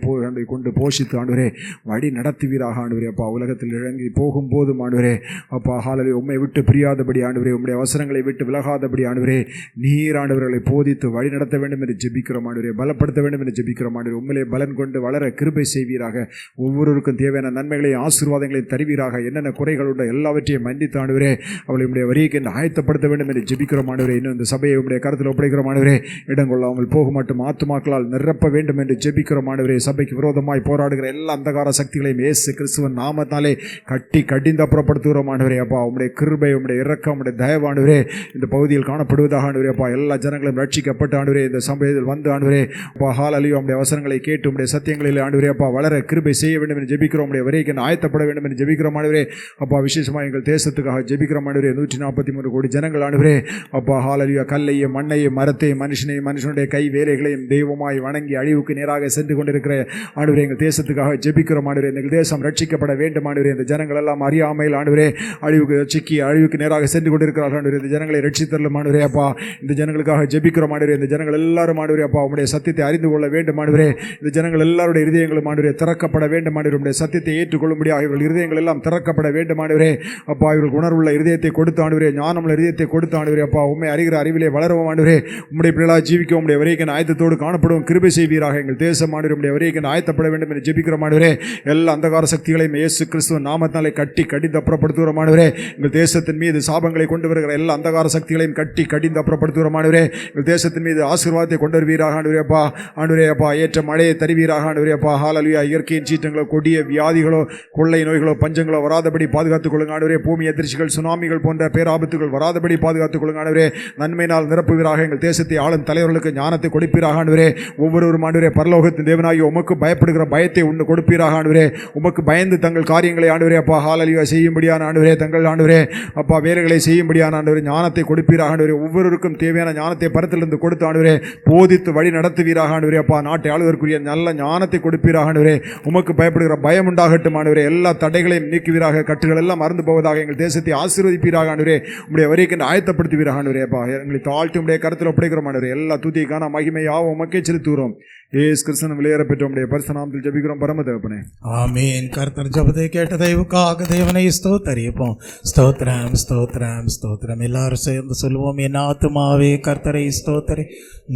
கொண்டு போஷித்து ஆண்டவரே வழி நடத்துவீராக ஆண்டவரே அப்பா. உலகத்தில் இறங்கி போகும்போது ஆண்டவரே அப்பா ஹாலலே உம்மை விட்டு பிரியாதபடி ஆண்டவரே, உம்முடைய அவசரங்களை விட்டு விலகாதபடி ஆண்டவரே நீர் ஆண்டவர்களை போதித்து வழி நடத்த வேண்டும் என்று ஜெபிக்கிறோம் ஆண்டவரே. பலப்படுத்த வேண்டும் என்று ஜெபிக்கிறோம் ஆண்டவரே. உம்மிலே பலன் கொண்டு வளர கிருபை செய்வீராக. ஒவ்வொருவருக்கும் தேவையான நன்மைகளையும் ஆசீர்வாதங்களையும் தருவீராக. என்னென்ன குறைகள் உள்ள எல்லாவற்றையும் மன்னித்து ஆண்டவரே அவளை உம்முடைய வரிக்கு ஆயத்தப்படுத்த வேண்டும் என்று ஜெபிக்கிறோம் ஆண்டவரே. இன்னும் இந்த சபையை உம்முடைய கருத்தில் ஒப்படைக்கிறோம் ஆண்டவரே. இடங்கொள்ளாமல் போக மட்டும் ஆத்துமாக்களால் நிரப்ப வேண்டும் என்று ஜெபிக்கிறோம் ஆண்டவரே. சபைக்கு விரோதமாய் போராடுகிற எல்லா அந்தகார சக்திகளையும் இயேசு கிறிஸ்துவின் நாமத்தாலே கட்டி கடிந்து அப்புறப்படுத்துகிறோம் ஆண்டவரே அப்பா. உம்முடைய கிருபை, உம்முடைய இரக்கம், உம்முடைய தயவு ஆண்டவரே இந்த பகுதியில் காணப்படுவதாக ஆண்டவரே அப்பா. எல்லா ஜனங்களும் ரட்சிக்கப்பட்டு ஆண்டவரே இந்த சபையில் வந்து ஆண்டவரே அப்பா ஹாலலியோ உம்முடைய அவசரங்களை கேட்டு உம்முடைய சத்தியங்களில் ஆண்டவரே அப்பா வளர கிருபை செய்ய வேண்டும் என்று ஜெபிக்கிறோம். உம்முடைய வரைக்கு ஆயத்தப்பட வேண்டும் என்று ஜெபிக்கிறோம் ஆண்டவரே அப்பா. விசேஷமாக எங்கள் தேசத்துக்காக ஜெபிக்கிறோம் ஆண்டவரே. 143 கோடி ஜனங்கள் ஆண்டவரே அப்பா ஹாலலியோ கல்லையும் மண்ணையும் மரத்தையும் மனுஷனையும் மனுஷனுடைய கை வேலைகளையும் தெய்வமாய் வணங்கி அழிவுக்கு நேராக சென்று கொண்டிருக்கிற ஆண்டவரே எங்கள் தேசத்துக்காக ஜெபிக்கிறோம் ஆண்டவரே. எங்கள் தேசம் ரட்சிக்கப்பட வேண்டும் ஆண்டவரே. இந்த ஜனங்கள் எல்லாம் அறியாமையில் ஆண்டவரே அழிவுக்கு சிக்கி அழிவுக்கு நேராக சென்று கொண்டிருக்கிறார்கள் ஆண்டவரே. இந்த ஜனங்களை ரட்சித்தரலும் ஆண்டவரே அப்பா. இந்த ஜனங்களுக்காக ஜெபிக்கிறோம் ஆண்டவரே. இந்த ஜனங்கள் எல்லாரும் ஆண்டவரே அப்பா உம்முடைய சத்தியத்தை அறிந்து கொள்ள வேண்டும் ஆண்டவரே. இந்த ஜனங்கள் எல்லாருடைய இருதயங்களும் ஆண்டவரே திறக்கப்பட வேண்டும் ஆண்டவரே. உம்முடைய சத்தியத்தை ஏற்றுக்கொள்ளும்படியாக இவர்கள் இருதயங்கள் எல்லாம் திறக்கப்பட வேண்டும் ஆண்டவரே அப்பா. இவர்கள் உணர்வுள்ள இருதயத்தை கொடுத்து ஆண்டவரே, ஞானமுள்ள இருதயத்தை கொடுத்து ஆண்டவரே அப்பா உண்மை அறிகிற அறிவிலே வளரவும் ஆண்டவரே. உம்முடைய பிள்ளைகளாக ஜீவிக்க உம்முடைய வரைக்கு ஆயத்தத்தோடு காணப்படும் கிருபை செய்வீராக. எங்கள் தேசம் ஆண்டவருடைய வரைக்கு ஆயத்தப்பட வேண்டும் என்று ஜெபிக்கிறோம் ஆண்டவரே. எல்லா அந்தகார சக்திகளையும் இயேசு கிறிஸ்துவின் நாமத்தினாலே கட்டி கடிந்து அப்புறப்படுத்துகிறோம் ஆண்டவரே. எங்கள் தேசத்தின் மீது சாபங்களை கொண்டு வருகிற எல்லா அந்தகார சக்திகளையும் கட்டி கடிந்து அப்புறப்படுத்துகிறோம் ஆண்டவரே. எங்கள் தேசத்தின் மீது ஆசீர்வாதத்தை கொண்டு வருவீராக ஆண்டவரே அப்பா. ஆண்டவரே அப்பா ஏற்ற மழையை தருவீராக ஆண்டவரே அப்பா. ஹல்லேலூயா. இயற்கையின் சீற்றங்களோ கொடிய வியாதிகளோ கொள்ளை நோய்களோ பஞ்சங்களோ வராதபடி பாதுகாத்துக் கொள்ளுங்க ஆண்டவரே. பூமி எதிர்ச்சிகள் சுனாமிகள் போன்ற பேராபத்துகள் வராதபடி பாதுகாத்துக் கொள்ளுங்க ஆண்டவரே. நன்மையினால் நிரப்புவீராக. எங்கள் தேசத்தை ஆளும் தலைவர்களுக்கு ஞானத்தை கொடுப்பீராக ஆண்டவரே. ஒவ்வொருவரும் ஆண்டவரே பரலோகத்தின் தேவனாகி உமக்கு பயப்படுகிற பயத்தை உண்டு கொடுப்பீராக ஆண்டவரே. உமக்கு பயந்து தங்கள் காரியங்களை ஆண்டவரே அப்பா ஹல்லேலூயா செய்யும்படியான ஆண்டவரே தங்கள் ஆண்டவரே அப்பா வேலைகளை செய்யும்படியான ஆண்டவரே ஞானத்தை கொடுப்பீராக ஆண்டவரே. ஒவ்வொருவருக்கும் தேவையான ஞானத்தை பரத்திலிருந்து கொடுத்து ஆண்டவரே போதித்து வழி நடத்துவீராக ஆண்டவரே அப்பா. நாட்டை ஆளுவதற்குரிய நல்ல ஞானத்தை கொடுப்பீராக ஆண்டவரே. உமக்கு பயப்படுகிற பயம் உண்டாகட்டும் ஆண்டவரே. எல்லா தடைகளையும் நீக்குவீராக. கட்டுகள் எல்லாம் மறந்து போவதாக. எங்கள் தேசத்தை ஆசீர்வதிப்பீராக ஆண்டவரே. உம்முடைய வரைக்கு ஆயத்தப்படுத்துவீராக ஆண்டவரே அப்பா. எங்களை தாழ்த்தி உம்முடைய கருத்தில் ஒப்படைக்கிறோம் ஆண்டவரே. எல்லா துதிக்கான மகிமையாகவும் உமக்கே செலுத்துகிறோம். இயேசு கிறிஸ்துவின் விலையேற பெற்ற உம்முடைய பரிசுத்த நாமத்தில் ஜெபிக்கிறோம் பரம தகப்பனே. ஆமீன். கர்த்தர் ஜெபத்தை கேட்ட தயவுக்காக தேவனை ஸ்தோத்தரிப்போம். ஸ்தோத்திரம் ஸ்தோத்திரம் ஸ்தோத்திரம். எல்லாரும் சேர்ந்து சொல்லுவோம். என் ஆத்துமாவே கர்த்தரை ஸ்தோத்தரி,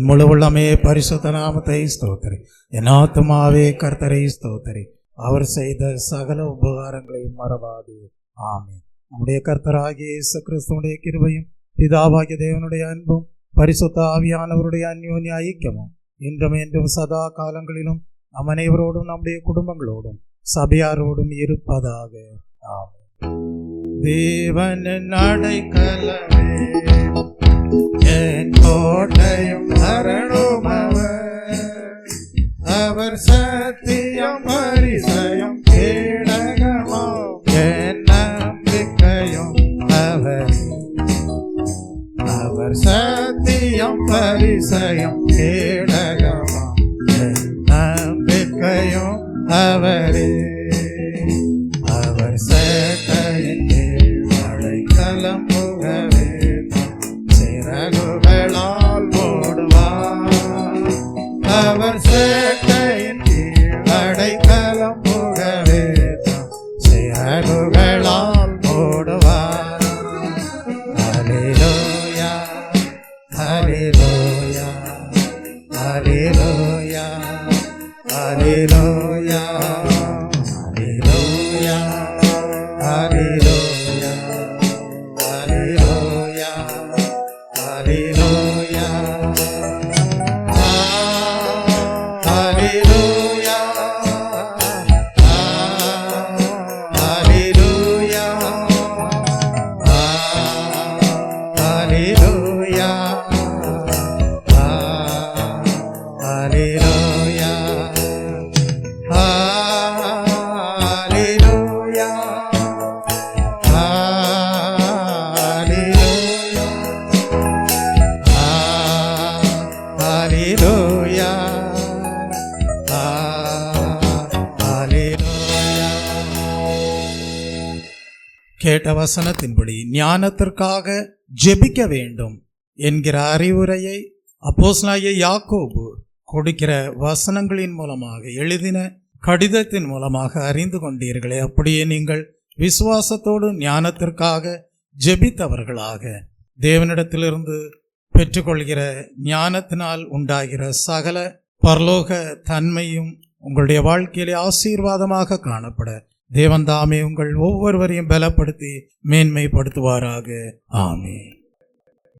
முழு உள்ளமே பரிசுத்த நாமத்தை ஸ்தோத்தரி. என் ஆத்துமாவே கர்த்தரை ஸ்தோத்தரி, அவர் செய்த சகல உபகாரங்களை மறவாது. ஆமீன். நம்முடைய கர்த்தராகிய இயேசு கிறிஸ்துவுடைய கிருபையும் பிதாவாகிய தேவனுடைய அன்பும் பரிசுத்த ஆவியானவருடைய அந்யோன்ய ஐக்கியமும் இன்றும் என்றும் சதா காலங்களிலும் நம் அனைவரோடும் நம்முடைய குடும்பங்களோடும் சபையாரோடும் இருப்பதாக. தேவனின் அடைக்கலமே என் கோட்டையும் அரணும் அவர் சத்தியம் பரிசயம் கேடகமோ என் நம்பிக்கையும் அவர் சத்தியம் பரிசயம் கேடகமோ என் நம்பிக்கையும் அவரே. அவர் சேட்டையின் அடைக்கலம் புகவே சிறகுகளால் ஓடுவார். அவர் சேட்டையின் அடைக்கலம் புகவே சிறகுகளால் ஓடுவார். ஹல்லேலூயா ஹல்லேலூயா ஹல்லேலூயா ஹல்லேலூயா ஹல்லேலூயா ஹல்லேலூயா. கேட்ட வசனத்தின்படி ஞானத்திற்காக ஜெபிக்க வேண்டும் என்கிற அறிவுரையை அப்போஸ்தலனாகிய யாக்கோபு கொடுக்கிற வசனங்களின் மூலமாக, எழுதின கடிதத்தின் மூலமாக அறிந்து கொண்டீர்களே. அப்படியே நீங்கள் விசுவாசத்தோடு ஞானத்திற்காக ஜெபித்தவர்களாக தேவனிடத்திலிருந்து பெற்றுக்கொள்கிற ஞானத்தினால் உண்டாகிற சகல பரலோக தன்மையும் உங்களுடைய வாழ்க்கையிலே ஆசீர்வாதமாக காணப்பட தேவன் தாமே உங்கள் ஒவ்வொருவரையும் பலப்படுத்தி மேன்மைப்படுத்துவாராக. ஆமென்.